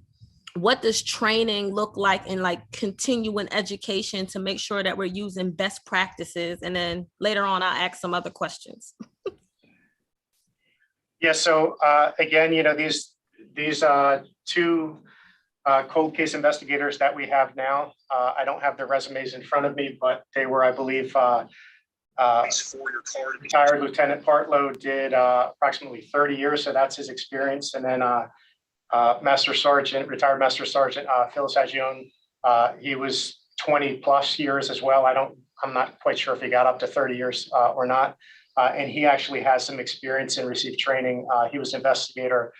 what does training look like in like continuing education to make sure that we're using best practices? And then later on, I'll ask some other questions. Yeah, so again, these two cold case investigators that we have now, I don't have their resumes in front of me, but they were, I believe, retired Lieutenant Partlow did approximately 30 years, so that's his experience. And then retired Master Sergeant Phyllis Agione, he was 20 plus years as well. I'm not quite sure if he got up to 30 years or not. And he actually has some experience and received training. He was an investigator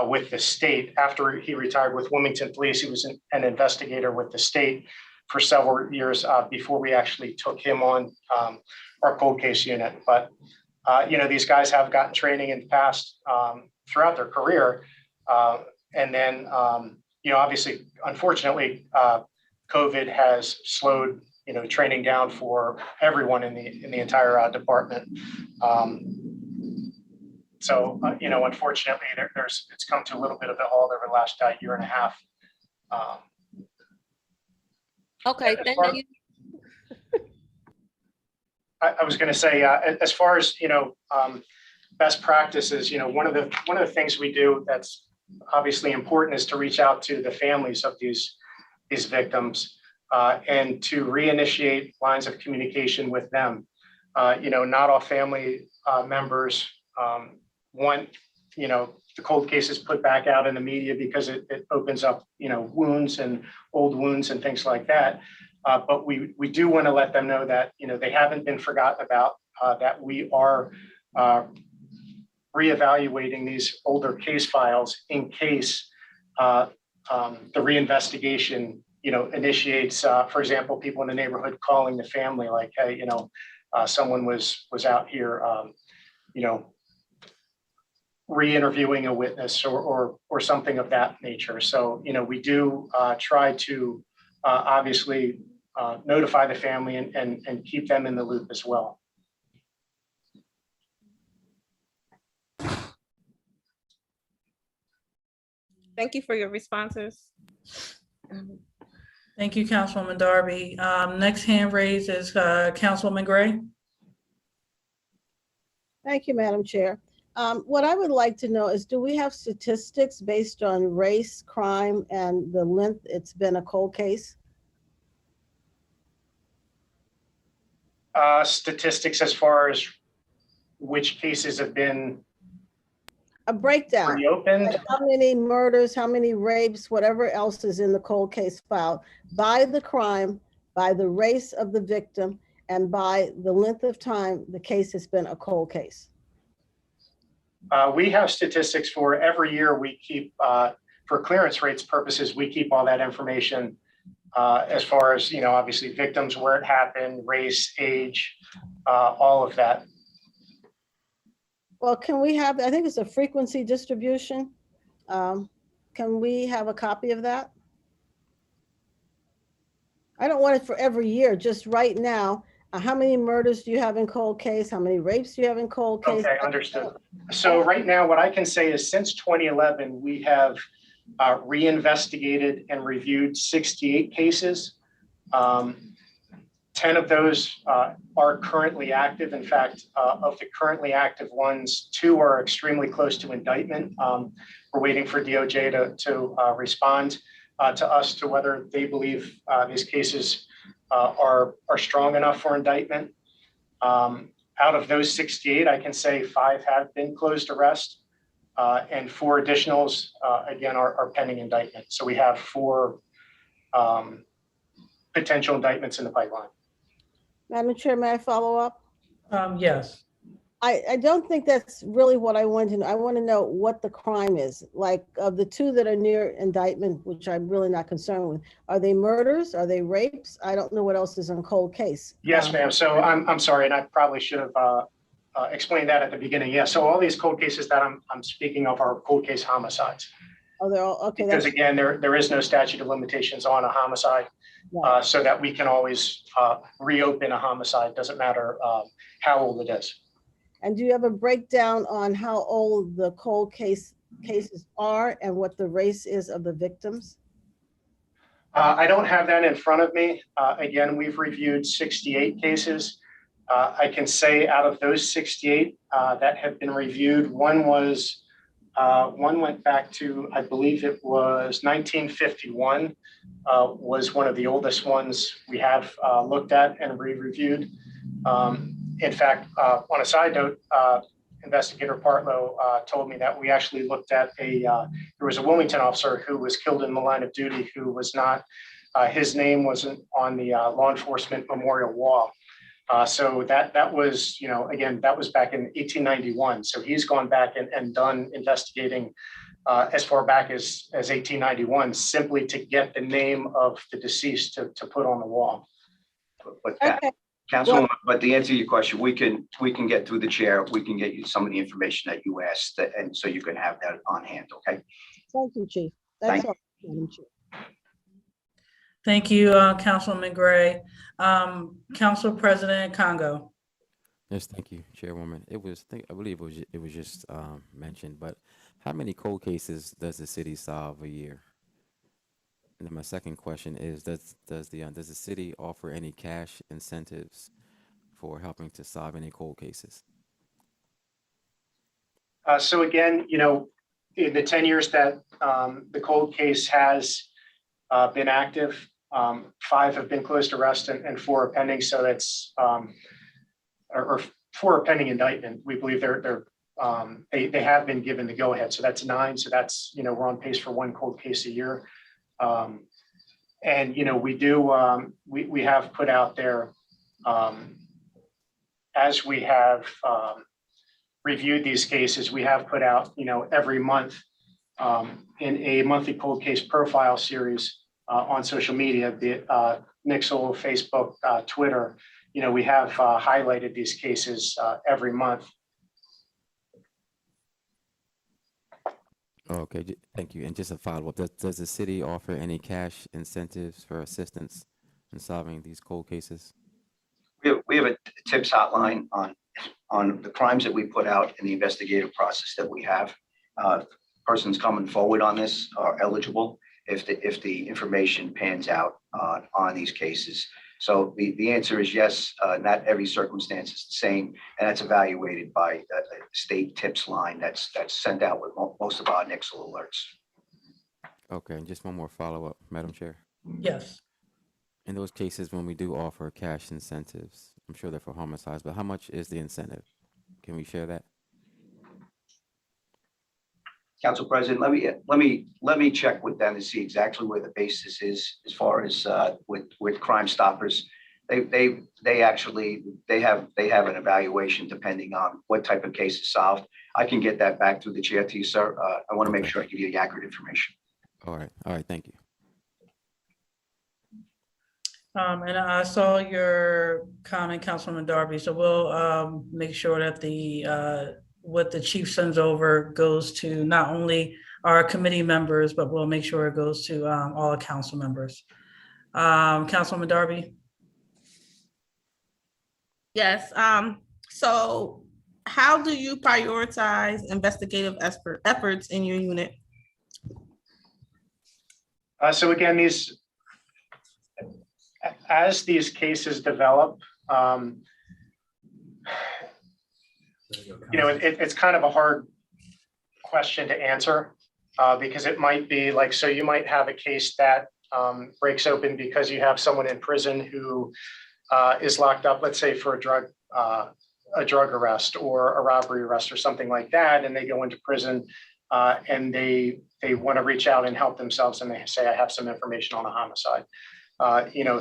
with the state. After he retired with Wilmington Police, he was an investigator with the state for several years before we actually took him on our cold case unit. But, these guys have gotten training in the past throughout their career. And then, obviously, unfortunately, COVID has slowed training down for everyone in the entire department. So, unfortunately, it's come to a little bit of a halt over the last year and a half. Okay, thank you. I was going to say, as far as best practices, one of the things we do that's obviously important is to reach out to the families of these victims and to reinitiate lines of communication with them. Not all family members want the cold cases put back out in the media because it opens up wounds and old wounds and things like that. But we do want to let them know that they haven't been forgotten about, that we are reevaluating these older case files in case the reinvestigation initiates, for example, people in the neighborhood calling the family like, hey, someone was out here, re-interviewing a witness or something of that nature. So, we do try to obviously notify the family and keep them in the loop as well. Thank you for your responses. Thank you, Councilwoman Darby. Next hand raised is Councilwoman Gray. Thank you, Madam Chair. What I would like to know is, do we have statistics based on race, crime, and the length it's been a cold case? Statistics as far as which cases have been a breakdown. Reopened. Like how many murders, how many rapes, whatever else is in the cold case file, by the crime, by the race of the victim, and by the length of time the case has been a cold case. We have statistics for every year. We keep, for clearance rates purposes, we keep all that information as far as, obviously victims, where it happened, race, age, all of that. Well, can we have, I think it's a frequency distribution. Can we have a copy of that? I don't want it for every year, just right now. How many murders do you have in cold case? How many rapes do you have in cold case? Okay, understood. So right now, what I can say is since 2011, we have reinvestigated and reviewed 68 cases. 10 of those are currently active. In fact, of the currently active ones, 2 are extremely close to indictment. We're waiting for DOJ to respond to us to whether they believe these cases are strong enough for indictment. Out of those 68, I can say 5 have been closed arrest, and 4 additionals, again, are pending indictment. So we have 4 potential indictments in the pipeline. Madam Chair, may I follow up? Yes. I don't think that's really what I want to know. I want to know what the crime is. Like, of the 2 that are near indictment, which I'm really not concerned with, are they murders? Are they rapes? I don't know what else is on cold case. Yes, ma'am. So I'm sorry, and I probably should have explained that at the beginning. Yeah. So all these cold cases that I'm speaking of are cold case homicides. Oh, they're all okay. Because again, there is no statute of limitations on a homicide, Right. so that we can always reopen a homicide. Doesn't matter how old it is. And do you have a breakdown on how old the cold cases are and what the race is of the victims? I don't have that in front of me. Again, we've reviewed 68 cases. I can say out of those 68 that have been reviewed, one went back to, I believe it was 1951, was one of the oldest ones we have looked at and re-reviewed. In fact, on a side note, Investigator Partlow told me that we actually looked at there was a Wilmington officer who was killed in the line of duty who was not, his name wasn't on the law enforcement memorial wall. So that was, again, that was back in 1891. So he's gone back and done investigating as far back as 1891, simply to get the name of the deceased to put on the wall. But Okay. Councilwoman, but to answer your question, we can get through the chair. We can get you some of the information that you asked, and so you can have that on hand. Okay. Thank you, Chief. That's Thank all, Madam Chair. Thank you, Councilwoman Gray. Council President Congo. Yes, thank you, Chairwoman. I believe it was just mentioned, but how many cold cases does the city solve a year? And then my second question is, does the city offer any cash incentives for helping to solve any cold cases? So again, in the 10 years that the cold case has been active, 5 have been closed arrest and 4 are pending. So that's or 4 are pending indictment. We believe they have been given the go ahead. So that's 9. So that's we're on pace for 1 cold case a year. And we have put out there as we have reviewed these cases, we have put out every month in a monthly cold case profile series on social media, be it Nixle, Facebook, Twitter. We have highlighted these cases every month. Okay, thank you. And just a follow-up, does the city offer any cash incentives for assistance in solving these cold cases? We have a tips hotline on the crimes that we put out in the investigative process that we have. Persons coming forward on this are eligible if the information pans out on these cases. So the answer is yes. Not every circumstance is the same, and that's evaluated by a state tips line that's sent out with most of our Nixle alerts. Okay, and just one more follow-up, Madam Chair. Yes. In those cases when we do offer cash incentives, I'm sure they're for homicides, but how much is the incentive? Can we share that? Council President, let me check with them to see exactly where the basis is as far as with Crime Stoppers. They have an evaluation depending on what type of case is solved. I can get that back through the chair to you, sir. I want to make sure I give you the accurate information. All right, thank you. And I saw your comment, Councilwoman Darby. So we'll make sure that what the chief sends over goes to not only our committee members, but we'll make sure it goes to all the council members. Councilwoman Darby. Yes. So how do you prioritize investigative efforts in your unit? So again, as these cases develop, it's kind of a hard question to answer because it might be like, so you might have a case that breaks open because you have someone in prison who is locked up, let's say for a drug arrest or a robbery arrest or something like that, and they go into prison and they want to reach out and help themselves, and they say, I have some information on a homicide.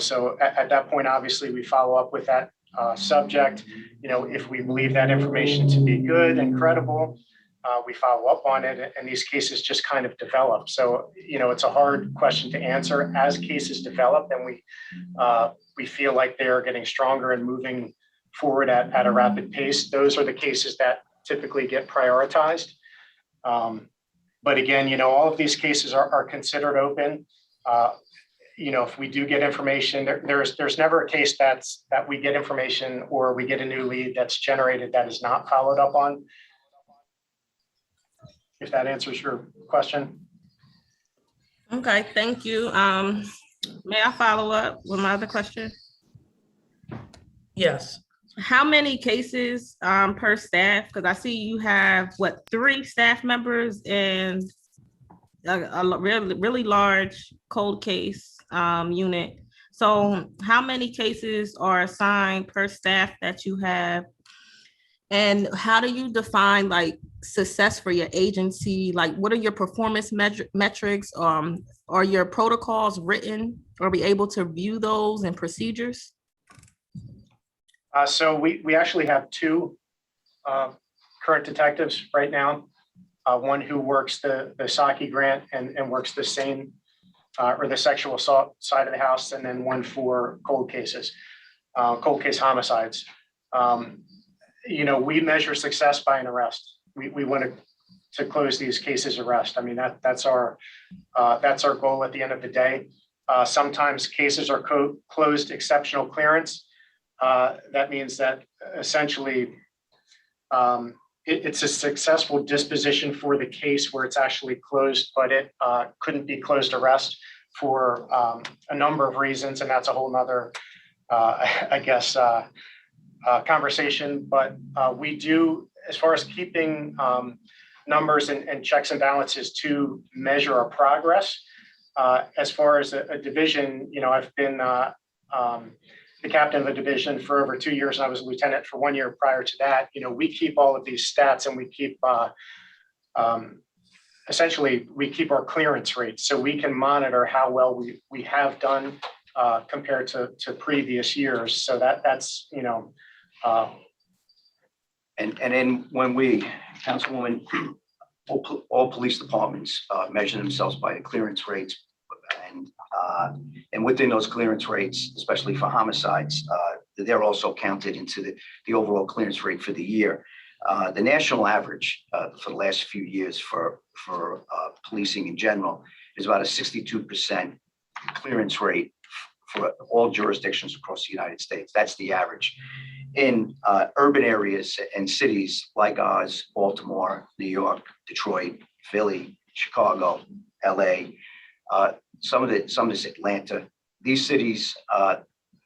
So at that point, obviously, we follow up with that subject. If we believe that information to be good and credible, we follow up on it, and these cases just kind of develop. So, it's a hard question to answer. As cases develop and we feel like they're getting stronger and moving forward at a rapid pace, those are the cases that typically get prioritized. But again, all of these cases are considered open. If we do get information, there's never a case that we get information or we get a new lead that's generated that is not followed up on. If that answers your question. Okay, thank you. May I follow up with my other question? Yes. how many cases per staff? Because I see you have, what, 3 staff members and a really, really large cold case unit. So how many cases are assigned per staff that you have? And how do you define like success for your agency? Like, what are your performance metrics? Are your protocols written? Are we able to view those and procedures? So we actually have 2 current detectives right now. One who works the Saki grant and works the same or the sexual assault side of the house, and then one for cold cases, cold case homicides. We measure success by an arrest. We want to close these cases arrest. I mean, that's our goal at the end of the day. Sometimes cases are closed exceptional clearance. That means that essentially it's a successful disposition for the case where it's actually closed, but it couldn't be closed arrest for a number of reasons. And that's a whole nother, conversation. But we do, as far as keeping numbers and checks and balances to measure our progress. As far as a division, I've been the captain of the division for over 2 years, and I was a lieutenant for 1 year prior to that. We keep all of these stats, and we keep essentially we keep our clearance rates, so we can monitor how well we have done compared to previous years. So that's And then when we, Councilwoman, all police departments measure themselves by the clearance rates, and within those clearance rates, especially for homicides, they're also counted into the overall clearance rate for the year. The national average for the last few years for policing in general is about a 62% clearance rate for all jurisdictions across the United States. That's the average. In urban areas and cities like ours, Baltimore, New York, Detroit, Philly, Chicago, LA, some of this Atlanta, these cities,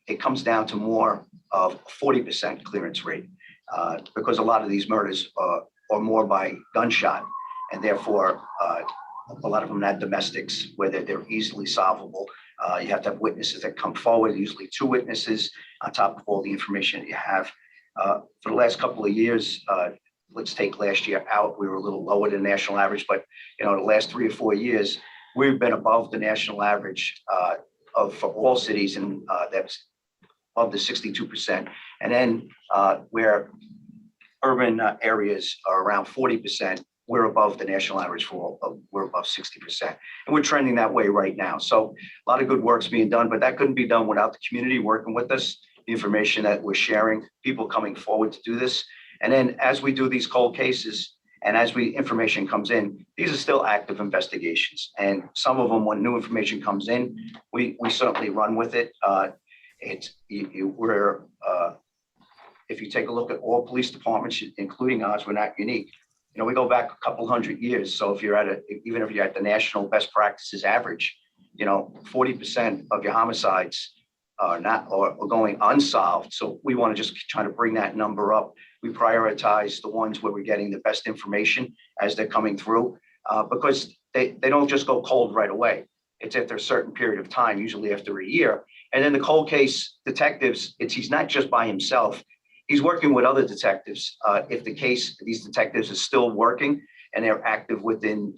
it comes down to more of 40% clearance rate because a lot of these murders are more by gunshot, and therefore a lot of them have domestics where they're easily solvable. You have to have witnesses that come forward, usually 2 witnesses on top of all the information that you have. For the last couple of years, let's take last year out, we were a little lower than national average, but the last 3 or 4 years, we've been above the national average for all cities, and that's of the 62%. And then where urban areas are around 40%, we're above the national average we're above 60%. And we're trending that way right now. So a lot of good work's being done, but that couldn't be done without the community working with us, the information that we're sharing, people coming forward to do this. And then as we do these cold cases and as information comes in, these are still active investigations. And some of them, when new information comes in, we certainly run with it. If you take a look at all police departments, including ours, we're not unique. We go back a couple hundred years. So if you're even if you're at the national best practices average, 40% of your homicides are going unsolved. So we want to just try to bring that number up. We prioritize the ones where we're getting the best information as they're coming through, because they don't just go cold right away. It's after a certain period of time, usually after a year. And then the cold case detectives, he's not just by himself. He's working with other detectives. If these detectives are still working and they're active within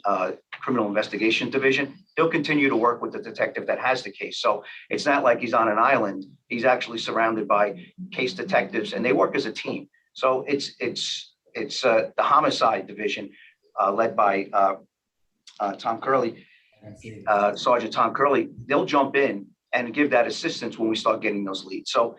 criminal investigation division, they'll continue to work with the detective that has the case. So it's not like he's on an island. He's actually surrounded by case detectives, and they work as a team. So it's the homicide division led by Tom Curley, Sergeant Tom Curley. They'll jump in and give that assistance when we start getting those leads. So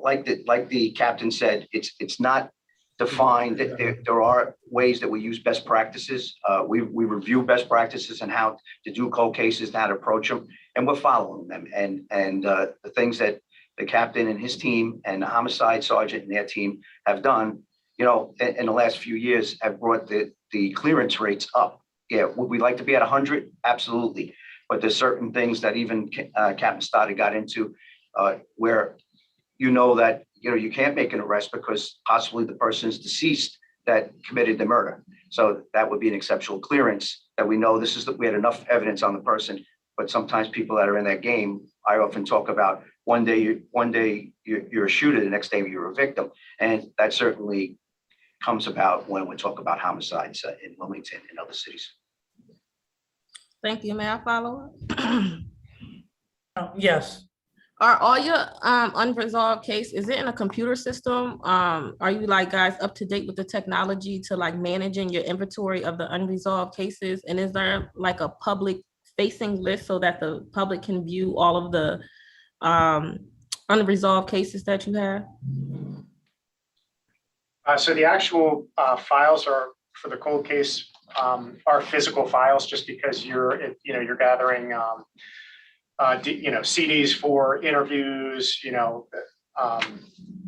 like the captain said, it's not defined. There are ways that we use best practices. We review best practices and how to do cold cases, how to approach them, and we're following them. And the things that the captain and his team and the homicide sergeant and their team have done, in the last few years have brought the clearance rates up. Yeah, would we like to be at 100? Absolutely. But there's certain things that even Captain Stoddard got into where you know that, you can't make an arrest because possibly the person is deceased that committed the murder. So that would be an exceptional clearance that we know we had enough evidence on the person. But sometimes people that are in that game, I often talk about one day you're a shooter, the next day you're a victim. And that certainly comes about when we talk about homicides in Wilmington and other cities. Thank you. May I follow up? Yes. Are all your unresolved case, is it in a computer system? Are you guys up to date with the technology to managing your inventory of the unresolved cases? And is there a public facing list so that the public can view all of the unresolved cases that you have? So the actual files are for the cold case are physical files, just because you're gathering CDs for interviews,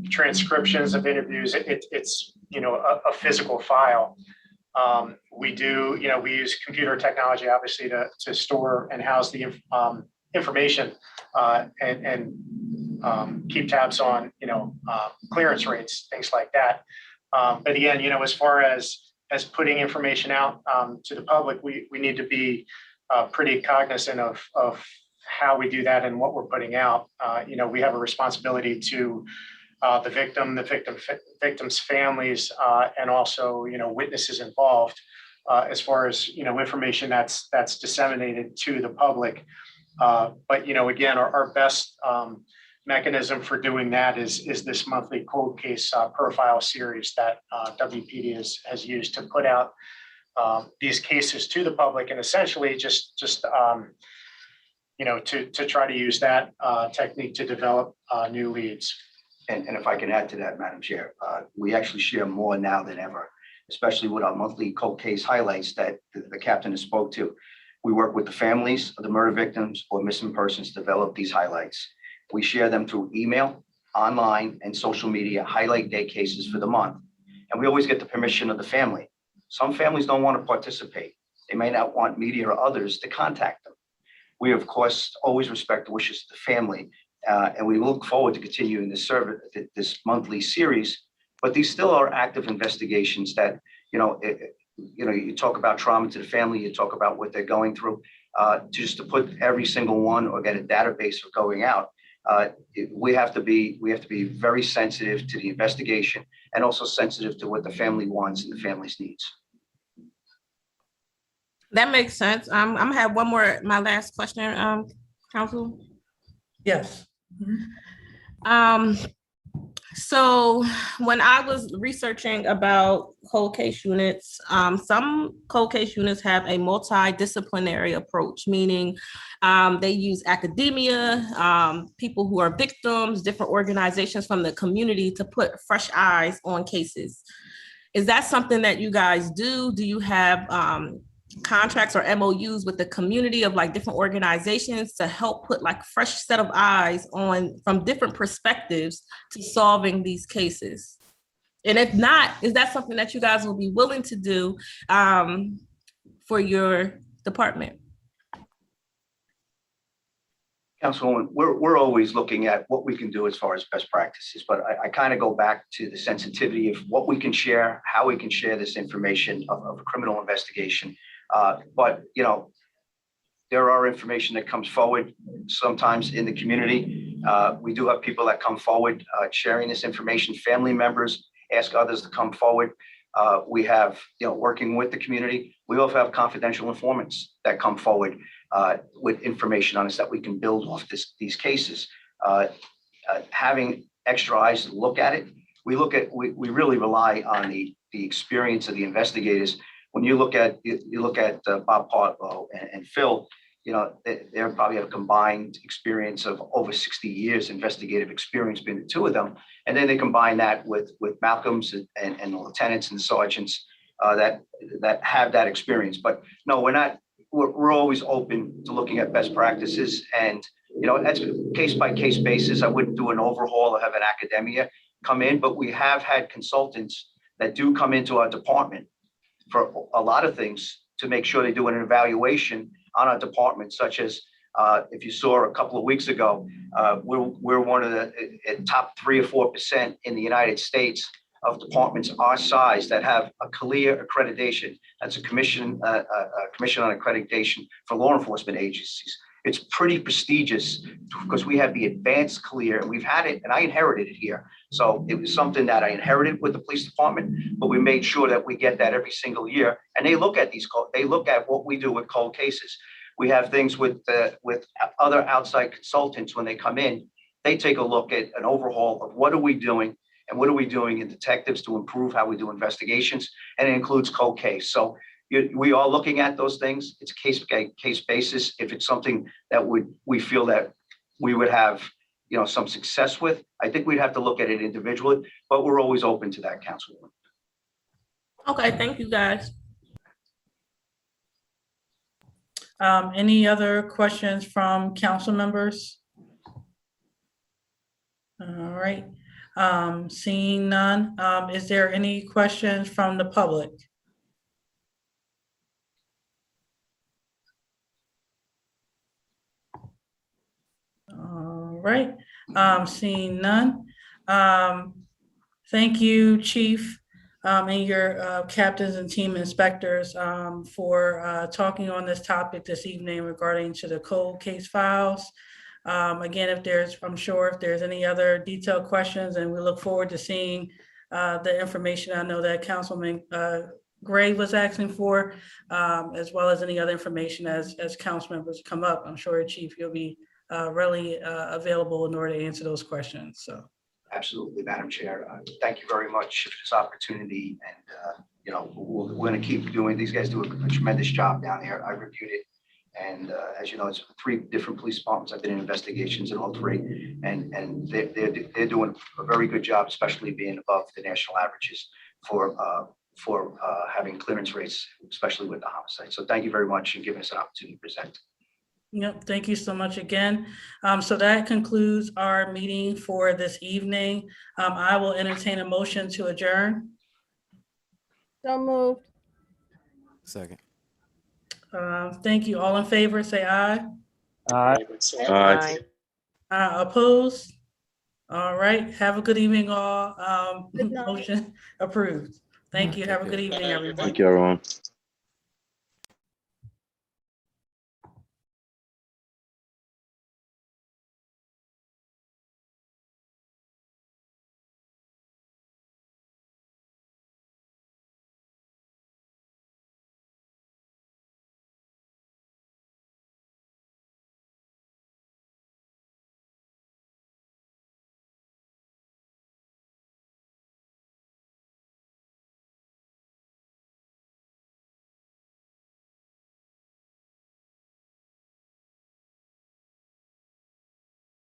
transcriptions of interviews. It's a physical file. We use computer technology, obviously, to store and house the information and keep tabs on clearance rates, things like that. But again, as far as putting information out to the public, we need to be pretty cognizant of how we do that and what we're putting out. We have a responsibility to the victim's families, and also witnesses involved, as far as information that's disseminated to the public. But again, our best mechanism for doing that is this monthly cold case profile series that WPD has used to put out these cases to the public, and essentially just to try to use that technique to develop new leads. And if I can add to that, Madam Chair, we actually share more now than ever, especially with our monthly cold case highlights that the captain has spoke to. We work with the families of the murder victims or missing persons to develop these highlights. We share them through email, online, and social media, highlight day cases for the month. And we always get the permission of the family. Some families don't want to participate. They may not want media or others to contact them. We, of course, always respect the wishes of the family, and we look forward to continuing this monthly series. But these still are active investigations that, you talk about trauma to the family, you talk about what they're going through. Just to put every single one or get a database of going out, we have to be very sensitive to the investigation and also sensitive to what the family wants and the family's needs. That makes sense. I'm gonna have one more, my last question, Counsel. Yes. So when I was researching about cold case units, some cold case units have a multidisciplinary approach, meaning they use academia, people who are victims, different organizations from the community to put fresh eyes on cases. Is that something that you guys do? Do you have contracts or MOUs with the community of different organizations to help put fresh set of eyes on from different perspectives to solving these cases? And if not, is that something that you guys will be willing to do for your department? Councilwoman, we're always looking at what we can do as far as best practices, but I kind of go back to the sensitivity of what we can share, how we can share this information of a criminal investigation. But there are information that comes forward sometimes in the community. We do have people that come forward sharing this information. Family members ask others to come forward. We have, working with the community. We also have confidential informants that come forward with information on us that we can build off these cases. Having extra eyes to look at it, we really rely on the experience of the investigators. When you look at Bob Partlow and Phil, they probably have a combined experience of over 60 years investigative experience between the two of them, and then they combine that with Malcolm's and the lieutenants and the sergeants that have that experience. But no, we're always open to looking at best practices, and that's case by case basis. I wouldn't do an overhaul or have an academia come in, but we have had consultants that do come into our department for a lot of things to make sure they do an evaluation on our department, such as If you saw a couple of weeks ago, we're one of the top 3 or 4% in the United States of departments our size that have a clear accreditation. That's a commission on accreditation for law enforcement agencies. It's pretty prestigious because we have the advanced clear, and we've had it, and I inherited it here. So it was something that I inherited with the police department, but we made sure that we get that every single year. And they look at they look at what we do with cold cases. We have things with other outside consultants when they come in. They take a look at an overhaul of what are we doing and what are we doing in detectives to improve how we do investigations, and it includes cold case. So we are looking at those things. It's a case basis. If it's something that we feel that we would have, some success with, I think we'd have to look at it individually, but we're always open to that, Councilwoman. Okay, thank you, guys. Any other questions from council members? All right, seeing none, is there any questions from the public? All right, seeing none. Thank you, Chief, and your captains and team inspectors for talking on this topic this evening regarding to the cold case files. Again, I'm sure if there's any other detailed questions, and we look forward to seeing the information I know that Councilman Gray was asking for, as well as any other information as council members come up. I'm sure, Chief, you'll be really available in order to answer those questions. So. Absolutely, Madam Chair. Thank you very much for this opportunity. And, we're going to keep doing, these guys do a tremendous job down there. I reviewed it. And as you know, it's 3 different police departments. I've been in investigations in all 3. And they're doing a very good job, especially being above the national averages for having clearance rates, especially with the homicide. So thank you very much and giving us an opportunity to present. Yep, thank you so much again. So that concludes our meeting for this evening. I will entertain a motion to adjourn. So moved. Second. Thank you. All in favor, say aye. Aye. Opposed? All right. Have a good evening, all. Good night. Motion approved. Thank you. Have a good evening, everyone. Thank you, everyone.